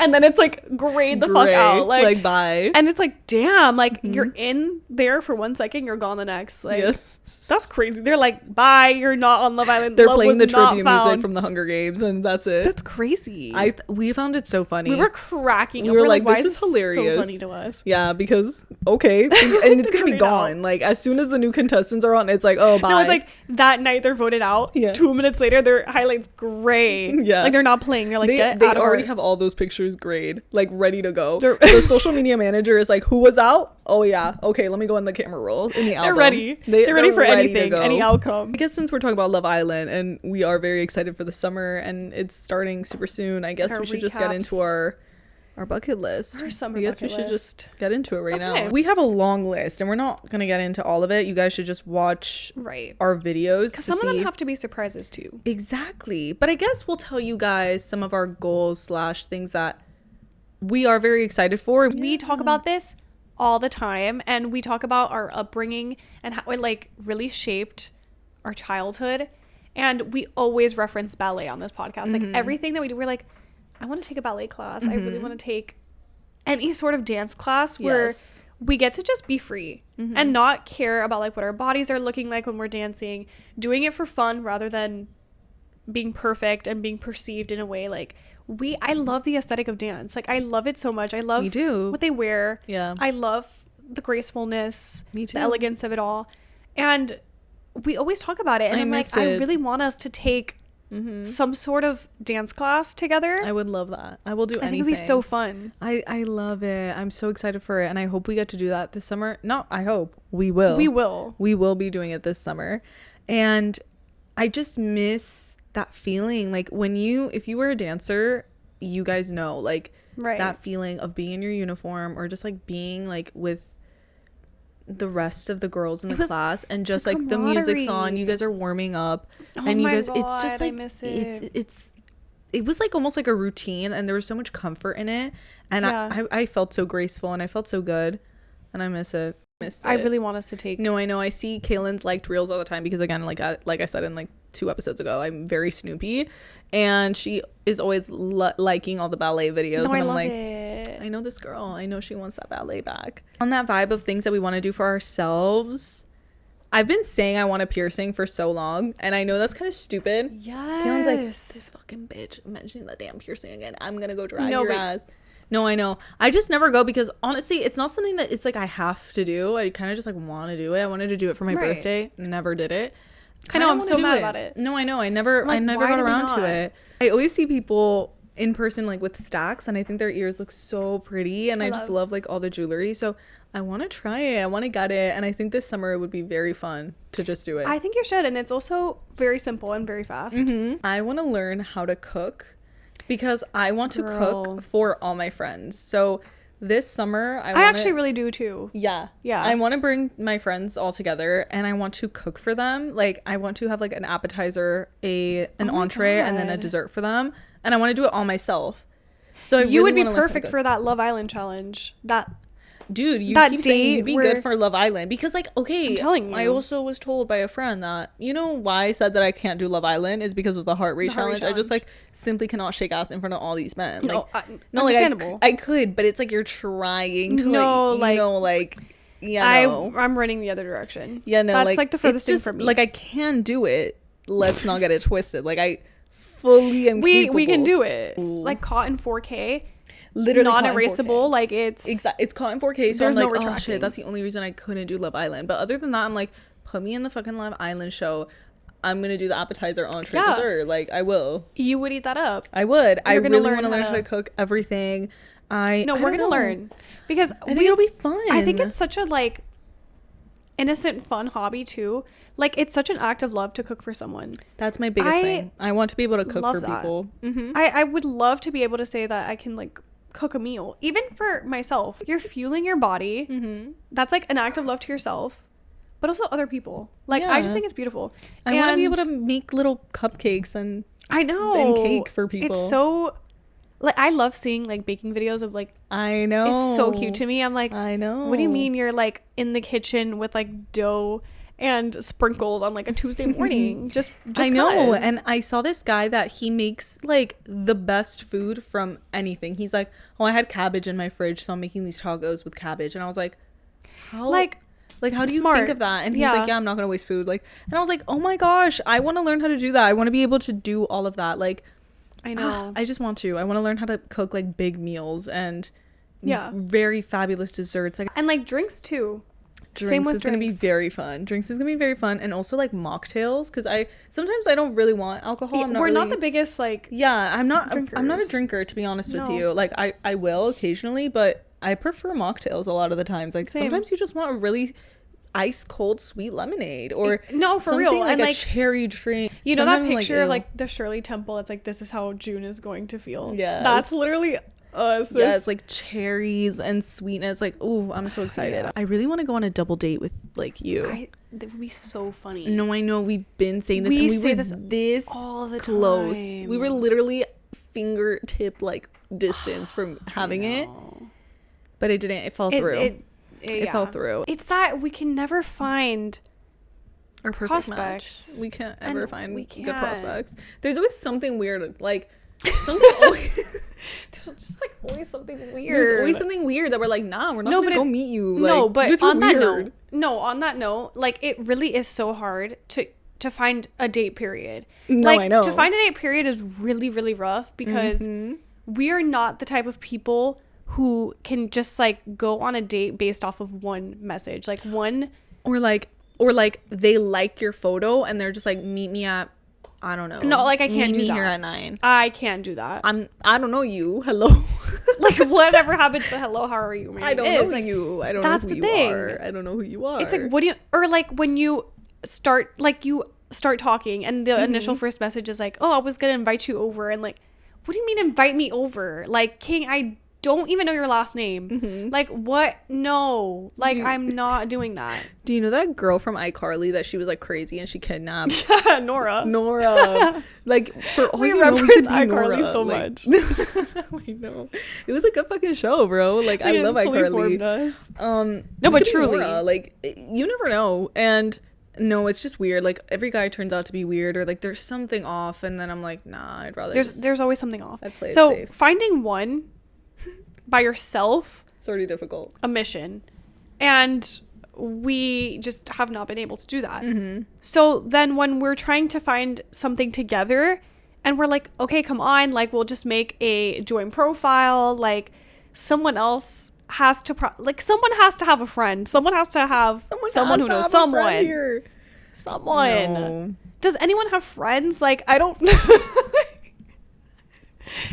and then it's like grayed the fuck
Gray,
out, like
bye.
and it's like damn, like you're in there for 1 second, you're gone the next, like
Yes.
that's crazy. They're like, bye, you're not on Love Island.
They're
Love
playing
was
the
not
tribute
found.
music from the Hunger Games, and that's it.
That's crazy.
We found it so funny.
We were cracking.
We
up.
were
We're
like,
why
this is hilarious.
So funny to us.
Yeah, because okay, and it's gonna be
Grayed
gone.
out.
Like as soon as the new contestants are on, it's like, oh, bye.
No, it's like that night they're voted out.
Yeah.
2 minutes later, their highlights gray.
Yeah.
like they're not playing. They're like,
they
get
they
out of
already
our-
have all those pictures grayed, like ready to go.
They're-
The social media manager is like, who was out? Oh yeah, okay, let me go in the camera roll in the album.
They're ready. They're ready for
ready to
anything,
go.
any outcome.
I guess since we're talking about Love Island and we are very excited for the summer and it's starting super soon, I guess
Our
we should just get
recaps.
into our bucket list.
Our summer
I guess we
bucket
should
list.
just get into it right
Okay.
now. We have a long list and we're not going to get into all of it. You guys should just watch
Right.
our videos
Because
to
some of them
see.
have to be surprises too.
Exactly. But I guess we'll tell you guys some of our goals / things that we are very excited for.
We talk about this all the time, and we talk about our upbringing and how it like really shaped our childhood. And we always reference ballet on this podcast. Like everything that we do, we're like, I want to take a ballet class. I really want to take any sort of dance class where
Yes.
we get to just be free and not care about like what our bodies are looking like when we're dancing, doing it for fun rather than being perfect and being perceived in a way like I love the aesthetic of dance. Like I love it so much. I love
Me too.
what they wear.
Yeah.
I love the gracefulness,
Me too.
the elegance of it all. And we always talk about it. And
I
I'm like,
miss
I
it.
really want us to take some sort of dance class together.
I would love that. I will do
I think
anything.
it'd be so fun.
I love it. I'm so excited for it. And I hope we get to do that this summer. No, I hope. We will.
We will.
We will be doing it this summer. And I just miss that feeling. Like if you were a dancer, you guys know, like
Right.
that feeling of being in your uniform or just like being like with the rest of the girls in
It
the
was
class and just
the
like the music's on,
camaraderie.
you guys are warming up
Oh
and you
my
guys it's
God,
just
I
like
miss it.
it was like almost like a routine and there was so much comfort in it and
Yeah.
I felt so graceful and I felt so good and I miss it.
I really want us to take.
No, I know. I see Cailyn's liked reels all the time because again, like I said in like 2 episodes ago, I'm very Snoopy, and she is always liking all the ballet videos.
No,
and
I
I'm
love
like,
it.
I know this girl. I know she wants that ballet back. On that vibe of things that we want to do for ourselves, I've been saying I want a piercing for so long, and I know that's kind of stupid.
Yes.
Cailyn's like, this fucking bitch mentioning the damn piercing again. I'm gonna go drag
No,
your
but-
ass. No, I know. I just never go because honestly, it's not something that it's like I have to do. I kind of just like want to do it. I wanted to do it for my
Right.
birthday. Never did it.
I know,
Kinda
I'm
wanna
so
do
mad about it.
No, I know. I never
Like,
got
why did we
around to
not?
it. I always see people in person like with stacks and I think their ears look so pretty and I just love like all the jewelry. So I want to try it. I want to get it. And I think this summer it would be very fun to just do it.
I think you should, and it's also very simple and very fast.
I want to learn how to cook because I want to
Girl.
cook for all my friends. So this summer
I actually really do too.
yeah.
Yeah.
I want to bring my friends all together and I want to cook for them. Like I want to have like an appetizer, an
Oh my
entree and then a
God.
dessert for them. And I want to do it all myself. So I
You
really
would be
wanna learn how to
perfect
cook.
for that Love Island challenge. That
dude, you
that
keep saying you'd be good
where-
for Love Island because, like, okay,
I'm telling
I
you.
also was told by a friend that, you know, why I said that I can't do Love Island is because of the heart rate
The heart rate
challenge. I just,
challenge.
like, simply cannot shake ass in front of all these men.
No,
Like, no, like,
understandable.
I could, but it's like you're trying to,
No,
like,
like,
you know, like, yeah, no.
I'm running the other direction.
Yeah, no,
That's like the furthest
it's
thing
just,
from me.
like, I can do it. Let's not get it twisted. Like, I fully am
we
capable.
can do it. It's
Ooh.
like caught in 4K,
Literally caught in
non-erasable.
4K.
Like it's
It's caught in 4K, so
There's
I'm
no
like, oh
retracting.
shit, that's the only reason I couldn't do Love Island. But other than that, I'm like, put me in the fucking Love Island show. I'm gonna do the appetizer, entree,
Yeah.
dessert. Like, I will.
you would eat that up.
I would. I
gonna
really
learn
want to
how
learn how
to-
to cook everything.
No,
I
we're
don't
gonna
know.
learn because
I think it'll be fun.
I think it's such a like innocent, fun hobby too. Like it's such an act of love to cook for someone.
That's my biggest thing. I want to be able to cook
love
for
that.
people. Mm-hmm.
I would love to be able to say that I can like cook a meal, even for myself. You're fueling your body.
Mm-hmm.
That's like an act of love to yourself, but also other people. Like I just
Yeah.
think it's beautiful.
I want to be
And
able to make little cupcakes and
I know
and cake for people.
It's so like I love seeing like baking videos of like
I know.
it's so cute to me. I'm like,
I know.
what do you mean you're like in the kitchen with like dough and sprinkles on like a Tuesday morning? just
I know.
'cause.
And I saw this guy that he makes like the best food from anything. He's like, oh, I had cabbage in my fridge, so I'm making these tacos with cabbage. And I was like, how?
like
how do you
smart.
think of that? And he's
Yeah.
like, yeah, I'm not gonna waste food. Like, and I was like, oh my gosh, I want to learn how to do that. I want to be able to do all of that. Like,
I know.
I just want to. I want to learn how to cook like big meals and
Yeah.
very fabulous desserts. Like,
And like drinks too. Same
drinks
with
is gonna be
drinks.
very fun. Drinks is gonna be very fun, and also like mocktails because I sometimes I don't really want alcohol. I'm not
We're
really,
not the biggest like
Yeah, I'm not a
drinkers.
drinker, to be honest with
No.
you. Like I will occasionally, but I prefer mocktails a lot of the times. Like
Same.
sometimes you just want a really ice cold sweet lemonade or
no, for
something
real.
like
And
a
like
cherry drink.
you know that
Sometimes,
picture of
ew.
like the Shirley Temple, it's like this is how June is going to feel.
Yes.
That's literally us.
Yeah, it's like cherries and sweetness. Like, oh, I'm so excited.
Yeah.
I really want to go on a double date with like you.
That would be so funny.
No, I know we've been saying this.
We
and we
say
were
this
all
all the
close.
time.
We were literally fingertip like distance from having it, but it didn't. It fell through. It
yeah.
fell through.
It's that we can never find
Our perfect
prospects.
match. We can't
And
ever find
we
good
can't.
prospects. There's always something weird, like something always.
just like always something weird.
There's always something weird that we're like, nah, we're not
No,
gonna
but
go
it-
meet you. Like,
No, but
it's
on that
weird.
note, on that note, like it really is so hard to find a date period.
No,
like,
I know.
To find a date period is really, really rough because we are not the type of people who can just like go on a date based off of one message. Like one
or like they like your photo and they're just like, meet me at, I don't know.
No, like, I can't
meet
do
me
that.
here at 9.
I can't do that.
I don't know you. Hello.
Like whatever happens to hello, how are you? My
I don't
name
know
is, like,
you. I don't
that's
know who
the
you
thing.
are. I don't know who you are.
It's like what do you or like when you start talking and the initial first message is like, oh, I was gonna invite you over, and like, what do you mean invite me over? Like, King, I don't even know your last name. Like, what? No, like I'm not doing that.
Do you know that girl from iCarly that she was like crazy and she kidnapped
Nora.
Nora? Like, for all
We
you know, we
reference
could be
iCarly
Nora.
so
Like-
much.
I know. It was a good fucking show, bro. Like, I
It
love
fully formed
iCarly.
us.
No,
but truly.
like, you never know. And no, it's just weird. Like, every guy turns out to be weird, or like there's something off, and then I'm like, nah, I'd rather
There's always something off.
I'd play it
So
safe.
finding one by yourself,
It's already difficult.
a mission, and we just have not been able to do that. So then when we're trying to find something together and we're like, okay, come on, like we'll just make a joint profile, like someone else has to someone has to have a friend, someone has to have someone who knows someone.
No.
Does anyone have friends? Like, I don't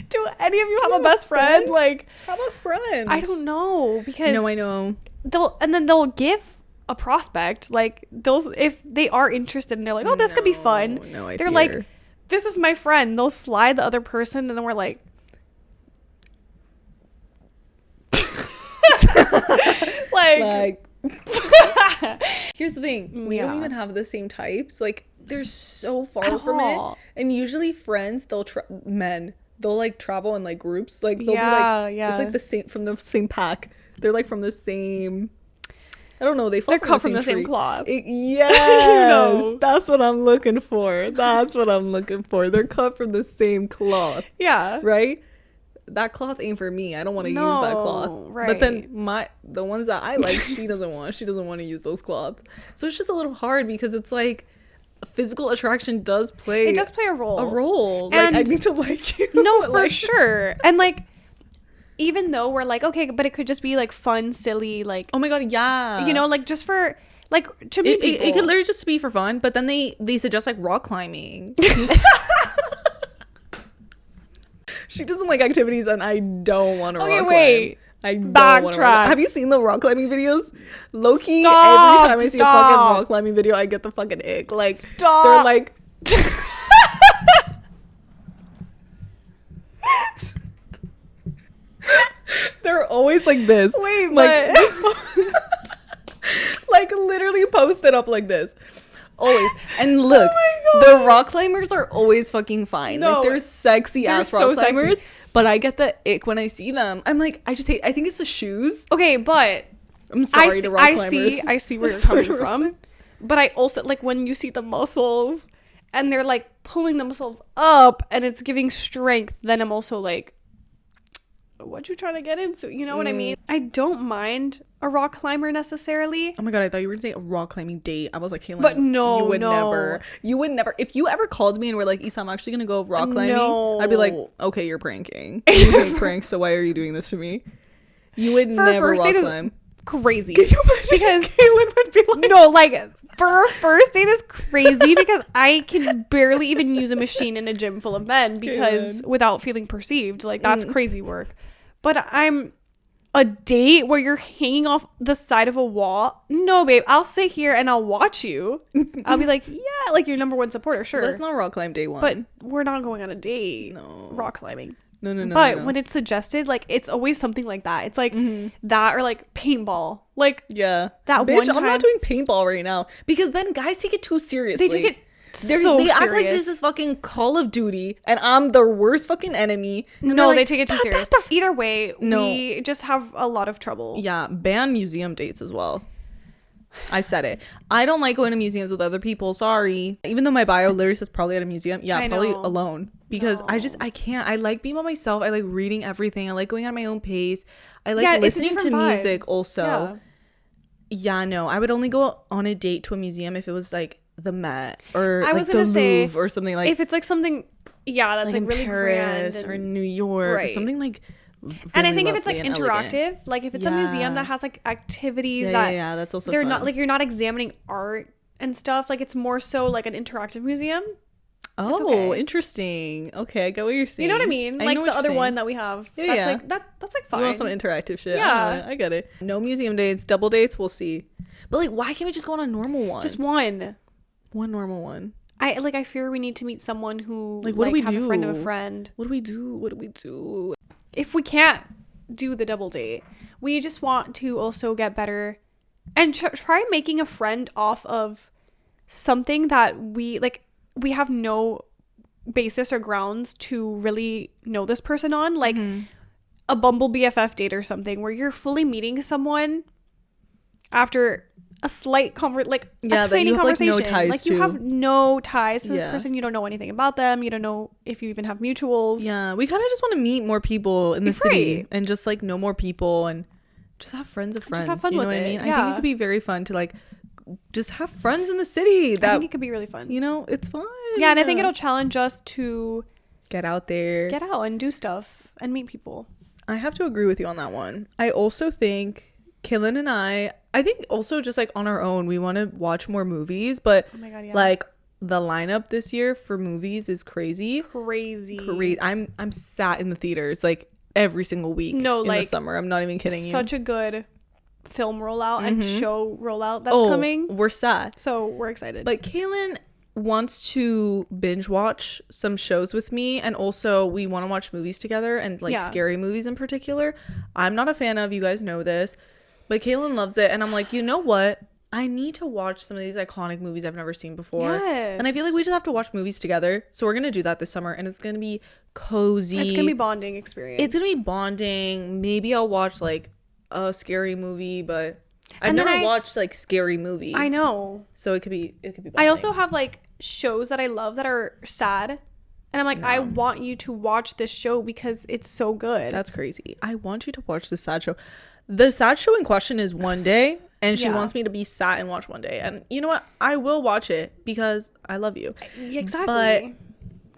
do any of you have a best friend? Like,
Have a friend.
I don't know, because
No, I know.
they'll give a prospect, like those, if they are interested and they're like, oh, this could be fun.
No, I
They're
fear.
like, this is my friend. They'll slide the other person, and then we're like, like
here's the thing, we don't
Yeah.
even have the same types. Like, they're so far
At
from
all.
it. And usually friends, they'll like travel in like groups. Like, they'll
Yeah,
be like,
yeah.
it's like the same, from the same pack. They're like from the same. I don't know. They're
cut from the
tree.
same cloth.
Yes,
know.
that's what I'm looking for. They're cut from the same cloth,
Yeah.
right? That cloth ain't for me. I don't want to use that cloth.
Right.
But then the ones that I like, she doesn't want. She doesn't want to use those cloths. So it's just a little hard because it's like physical attraction does play.
It does play a role.
Like,
And
I need to like you.
No,
but,
for
like,
sure. And like, even though we're like, okay, but it could just be like fun, silly, like,
oh my god, yeah.
you know, like just for like to meet people.
It could literally just be for fun. But then they suggest like rock climbing. She doesn't like activities, and I don't want to rock climb.
Wait.
I don't want to
Backtrack.
Have you seen the rock climbing videos? Low-key,
Stop,
every time I see a fucking rock climbing video, I get the fucking ick. Like,
Stop.
they're like... They're always like this.
Wait,
like,
but
like literally posted up like this. Always. And look,
Oh
the rock climbers are always fucking fine.
No,
like, they're sexy ass
so
rock climbers.
sexy.
But I get the ick when I see them. I'm like, I just hate. I think it's the shoes.
okay, but
I'm sorry to rock climbers.
I see where
I'm
you're
sorry
coming
to rock
from. But I also like when you see the muscles and they're like pulling themselves up and it's giving strength, then I'm also like, what you trying to get into? You know what I mean? I don't mind a rock climber necessarily.
Oh my god, I thought you were gonna say a rock climbing date. I was like, Cailyn,
But no,
you would
no.
never. You would never. If you ever called me and were like, Isa, I'm actually gonna go rock climbing,
No.
I'd be like, okay, you're pranking. You hate pranks, so why are you doing this to me? You would
For a
never
first
rock
date is
climb.
crazy.
Can you imagine?
Because
Cailyn would be like,
no, like for a first date is crazy because I can barely even use a machine in a gym full of men because without feeling perceived, like that's crazy work. But I'm a date where you're hanging off the side of a wall. No, babe, I'll sit here and I'll watch you. I'll be like, yeah, like your number one supporter, sure.
let's not rock climb day one.
But we're not going on a date.
No.
Rock climbing.
No.
But when it's suggested, like it's always something like that. It's like that or like paintball. Like
yeah,
that
bitch,
one
I'm not
time-
doing paintball right now because then guys take it too seriously.
they take it
They
so
act like
serious.
this is fucking Call of Duty and I'm the worst fucking enemy. And
No,
they're
they
like,
take it too
"Da, da,
serious.
da."
Either way,
No.
we just have a lot of trouble.
Yeah, ban museum dates as well. I said it. I don't like going to museums with other people. Sorry. Even though my bio literally says probably at a museum. Yeah,
I
probably
know.
alone. Because I can't. I like being by myself. I like reading everything. I like going at my own pace. I like
Yeah, it's a
listening to
different vibe.
music also. Yeah, no. I would only go on a date to a museum if it was like the Met or
I
like
was
the
gonna say,
Louvre or something like
if it's like something, yeah, that's like,
in
really
Paris
grand
or
and,
New York or
Right.
something like
and I
really
think if it's like
lovely and elegant.
interactive, like if it's a museum that has like activities that
yeah, that's also
they're
fun.
not like you're not examining art and stuff. Like it's more so like an interactive museum.
Oh,
okay.
interesting. Okay, I get what you're saying.
You know what I mean? Like the other one that we have.
Yeah,
that's
yeah.
like that's like fine.
You want some interactive shit?
Yeah.
I get it. No museum dates, double dates. We'll see. But like, why can't we just go on a normal one?
Just one.
one normal one.
I fear we need to meet someone who
Like, what do we
has
do?
a friend of a friend.
What do we do? What do we do?
If we can't do the double date, we just want to also get better and try making a friend off of something that we have no basis or grounds to really know this person on, like a Bumble BFF date or something where you're fully meeting someone after a slight a
that
tiny
you have, like, no
conversation.
ties
Like you
to.
have no ties to this
Yeah.
person. You don't know anything about them. You don't know if you even have mutuals.
Yeah, we kind of just want to meet more people in the
It's
city
right.
and just like know more people and just have friends of friends.
Just have fun
you know
with
what I
it,
mean? I
yeah.
think it could be very fun to like just have friends in the city.
I
That
think it could be really fun.
you know, it's fun.
Yeah, and I think it'll challenge us to
get out there.
get out and do stuff and meet people.
I have to agree with you on that one. I also think Cailyn and I think also just like on our own, we want to watch more movies, but
Oh my god, yeah.
like the lineup this year for movies is crazy.
crazy.
I'm sat in the theaters like every single week
No,
in
like,
the summer. I'm not even kidding you.
Such a good film rollout and show rollout that's
Oh,
coming.
we're sad.
So we're excited.
But Cailyn wants to binge watch some shows with me, and also we want to watch movies together, and like
Yeah.
scary movies in particular. I'm not a fan of, you guys know this, but Cailyn loves it, and I'm like, you know what? I need to watch some of these iconic movies I've never seen before.
Yes.
And I feel like we just have to watch movies together. So we're going to do that this summer, and it's going to be cozy.
it's gonna be bonding experience.
It's going to be bonding. Maybe I'll watch like a scary movie, but I've
And then
never watched like scary movie.
I know.
So it could be bothering.
I also have like shows that I love that are sad, and I'm like, I want you to watch this show because it's so good.
That's crazy. I want you to watch the sad show. The sad show in question is One Day, and she wants me to be sad and watch One Day. And you know what? I will watch it because I love you.
Exactly.
But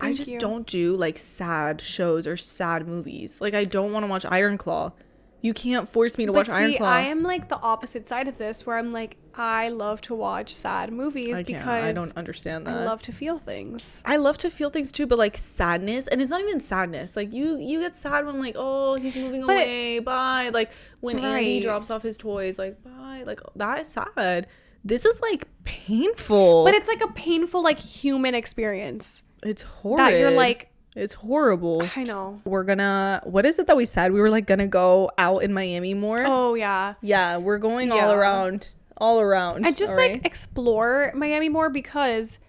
I
Thank
just
you.
don't do like sad shows or sad movies. Like I don't want to watch Iron Claw. You can't force me to watch Iron Claw.
I am like the opposite side of this, where I'm like, I love to watch sad movies because
I don't understand that.
I love to feel things.
I love to feel things too, but like sadness, and it's not even sadness. Like you get sad when like, oh, he's moving away, bye. Like when Andy drops off his toys, like bye. Like that is sad. This is like painful.
But it's like a painful like human experience.
It's horrible.
That you're like,
it's horrible.
I know.
We're gonna, what is it that we said? We were like gonna go out in Miami more.
Oh yeah.
Yeah, we're going all around. And
just like explore Miami more, because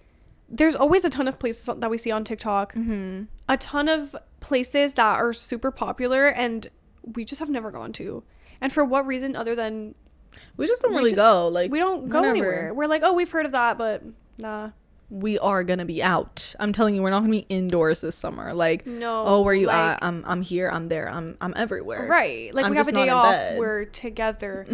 there's always a ton of places that we see on TikTok. Mm-hmm. A ton of places that are super popular and we just have never gone to. And for what reason other than
we just don't really go. Like
we don't go anywhere. We're like, oh, we've heard of that, but nah.
We are gonna be out. I'm telling you, we're not gonna be indoors this summer. Like,
no,
oh, where you
like,
at? I'm here. I'm there. I'm everywhere.
Right. Like,
I'm
we have a day
off.
We're together.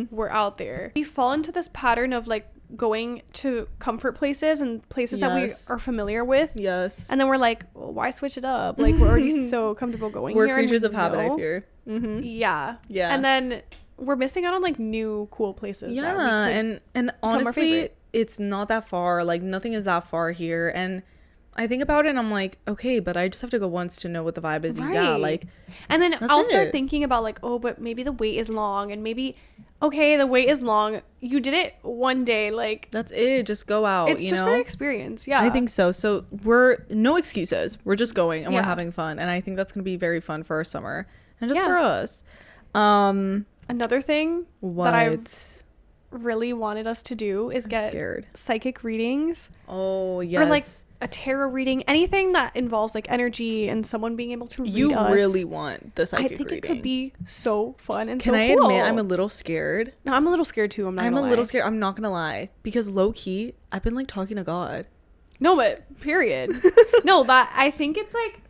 We're out there. We fall into this pattern of like going to comfort places and places that we are familiar with.
Yes.
And then we're like, well, why switch it up? Like, we're already so comfortable going
we're
here.
We're creatures of habit, I fear. Mm-hmm.
Yeah.
Yeah.
And then we're missing out on like new cool places.
Yeah. And honestly, it's not that far. Like nothing is that far here. And I think about it and I'm like, okay, but I just have to go once to know what the vibe is. Right. Yeah, like,
and then I'll start thinking about like, oh, but maybe the wait is long, and maybe, okay, the wait is long. You did it one day, like
that's it. Just go out.
It's just for experience. Yeah,
I think so. So we're no excuses. We're just going and we're having fun, and I think that's gonna be very fun for our summer and just for us.
Another thing that I've really wanted us to do is get psychic readings.
Oh yes.
Or like a tarot reading, anything that involves like energy and someone being able to read us.
You really want the psychic reading.
I think it could be so fun and
Can
so
I
cool.
admit I'm a little scared?
No, I'm a little scared too. I'm a
little scared. I'm not gonna lie, because low key I've been like talking to God.
No, but period. No, that I think it's like,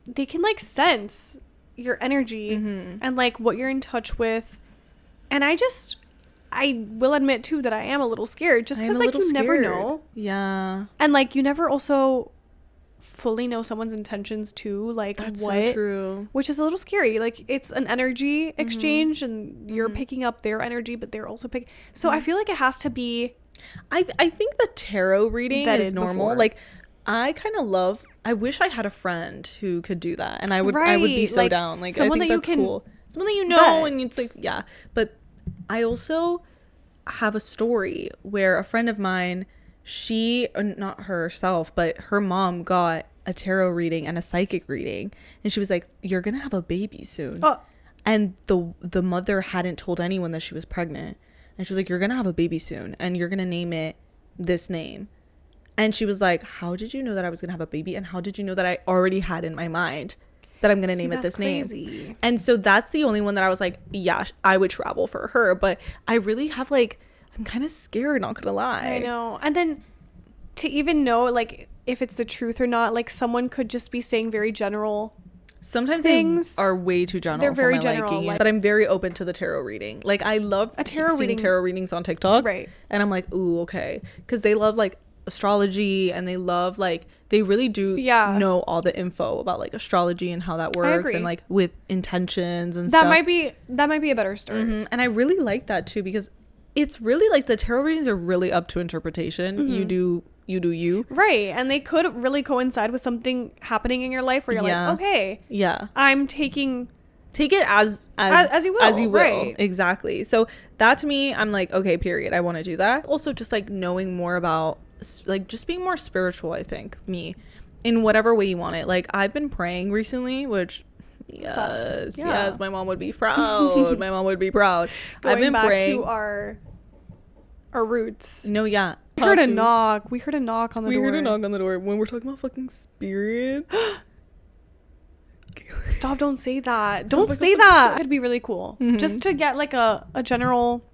they can like sense your energy and like what you're in touch with. And I will admit too that I am a little scared, just because like you never know.
Yeah.
And like you never also fully know someone's intentions too. Like
that's
what,
so true.
Which is a little scary. Like it's an energy exchange, and you're picking up their energy, but they're also picking. So I feel like it has to be.
I think the tarot reading is normal. Before. Like I kind of love. I wish I had a friend who could do that, and I would be so like, down. Like someone I think that's cool. Someone that you know, and it's like But I also have a story where a friend of mine, she, not herself, but her mom got a tarot reading and a psychic reading, and she was like, "You're gonna have a baby soon," and the mother hadn't told anyone that she was pregnant, and she was like, "You're gonna have a baby soon, and you're gonna name it this name." And she was like, "How did you know that I was gonna have a baby? And how did you know that I already had in my mind that I'm gonna name it this name?" And so that's the only one that I was like, yeah, I would travel for her. But I really have like, I'm kind of scared, not gonna lie.
I know. And then to even know like if it's the truth or not, like someone could just be saying very general
sometimes things are way too general. They're very general, liking, but I'm very open to the tarot reading. Like I love seeing tarot readings on TikTok,
right?
And I'm like, ooh, okay, because they love like astrology, and they love like they really do know all the info about like astrology and how that works, and like with intentions and
that
stuff.
might be a better start.
And I really like that too, because it's really like the tarot readings are really up to interpretation. You do you,
right? And they could really coincide with something happening in your life where you're like, okay, I'm take it as you will, right?
Exactly. So that to me, I'm like, okay, period, I want to do that. Also just like knowing more about like just being more spiritual, I think, me, in whatever way you want it. Like I've been praying recently, which yes, my mom would be proud. My mom would be proud. I've been
back
praying
to our roots.
No, yeah.
We heard a knock. We heard a knock on the door.
We heard a knock on the door when we're talking about fucking spirits.
stop, don't say that.
Stop,
Don't say that. It'd be really cool.
Mm-hmm.
Just to get like a general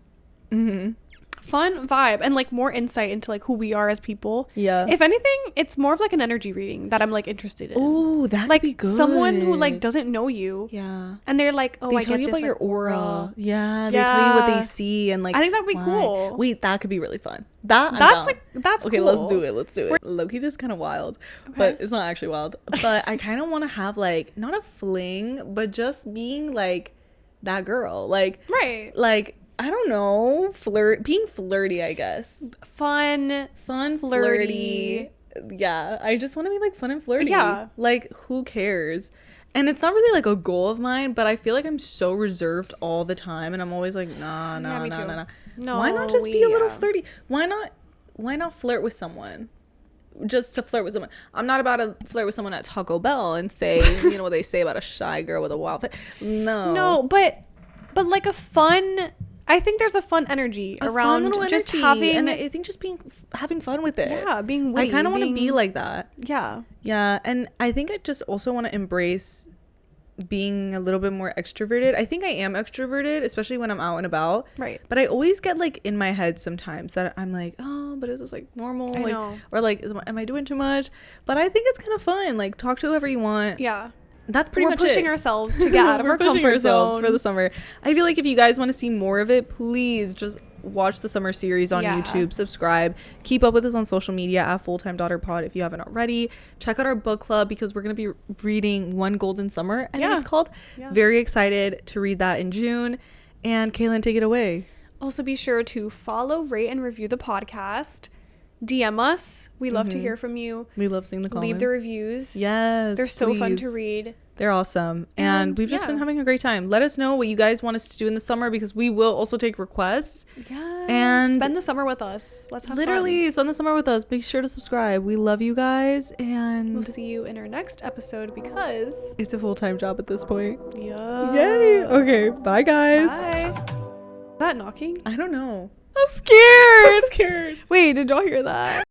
fun vibe and like more insight into like who we are as people.
Yeah.
If anything, it's more of like an energy reading that I'm like interested in.
Oh, that
like
could be good.
someone who like doesn't know you.
Yeah.
And they're like, oh,
They
I
tell
get
you
this,
about your
like,
aura. Yeah, they tell you what they see and like
I think that'd be
why.
cool.
Wait, that could be really fun. I'm
That's
down.
like that's
okay,
cool.
let's do it. Low-key, this is kind of wild, but it's not actually wild. But I kind of want to have like not a fling, but just being like that girl, like like I don't know, being flirty, I guess.
Fun,
flirty. Yeah, I just want to be like fun and flirty.
Yeah,
like who cares? And it's not really like a goal of mine, but I feel like I'm so reserved all the time, and I'm always like, nah.
No,
why not just be a little flirty? Why not flirt with someone? Just to flirt with someone. I'm not about to flirt with someone at Taco Bell and say, you know what they say about a shy girl with a wild face. No,
but like a fun. I think there's a fun energy around just having,
and I think just having fun with it.
Yeah, being witty.
I kind of want to be like that.
Yeah,
and I think I just also want to embrace being a little bit more extroverted. I think I am extroverted, especially when I'm out and about.
Right.
But I always get like in my head sometimes that I'm like, oh, but is this like normal?
I
like,
know.
Or like, am I doing too much? But I think it's kind of fun. Like, talk to whoever you want.
Yeah.
That's pretty much it.
We're pushing ourselves to get out of our comfort zone
for the summer. I feel like if you guys want to see more of it, please just watch the summer series on YouTube, subscribe, keep up with us on social media at Full-Time Daughter Pod if you haven't already. Check out our book club because we're going to be reading One Golden Summer, I think it's called. Very excited to read that in June. And Cailyn, take it away.
Also be sure to follow, rate, and review the podcast. DM us. We love to hear from you.
We love seeing the comments.
Leave the reviews.
Yes,
they're so fun to read.
They're awesome. And we've just been having a great time. Let us know what you guys want us to do in the summer because we will also take requests.
Yeah.
And
spend the summer with us. Let's have
fun. Spend the summer with us. Be sure to subscribe. We love you guys. And
we'll see you in our next episode because
it's a full-time job at this point.
Yeah.
Yay. Okay. Bye, guys.
Bye. Is that knocking?
I don't know.
I'm scared. Wait, did y'all hear that?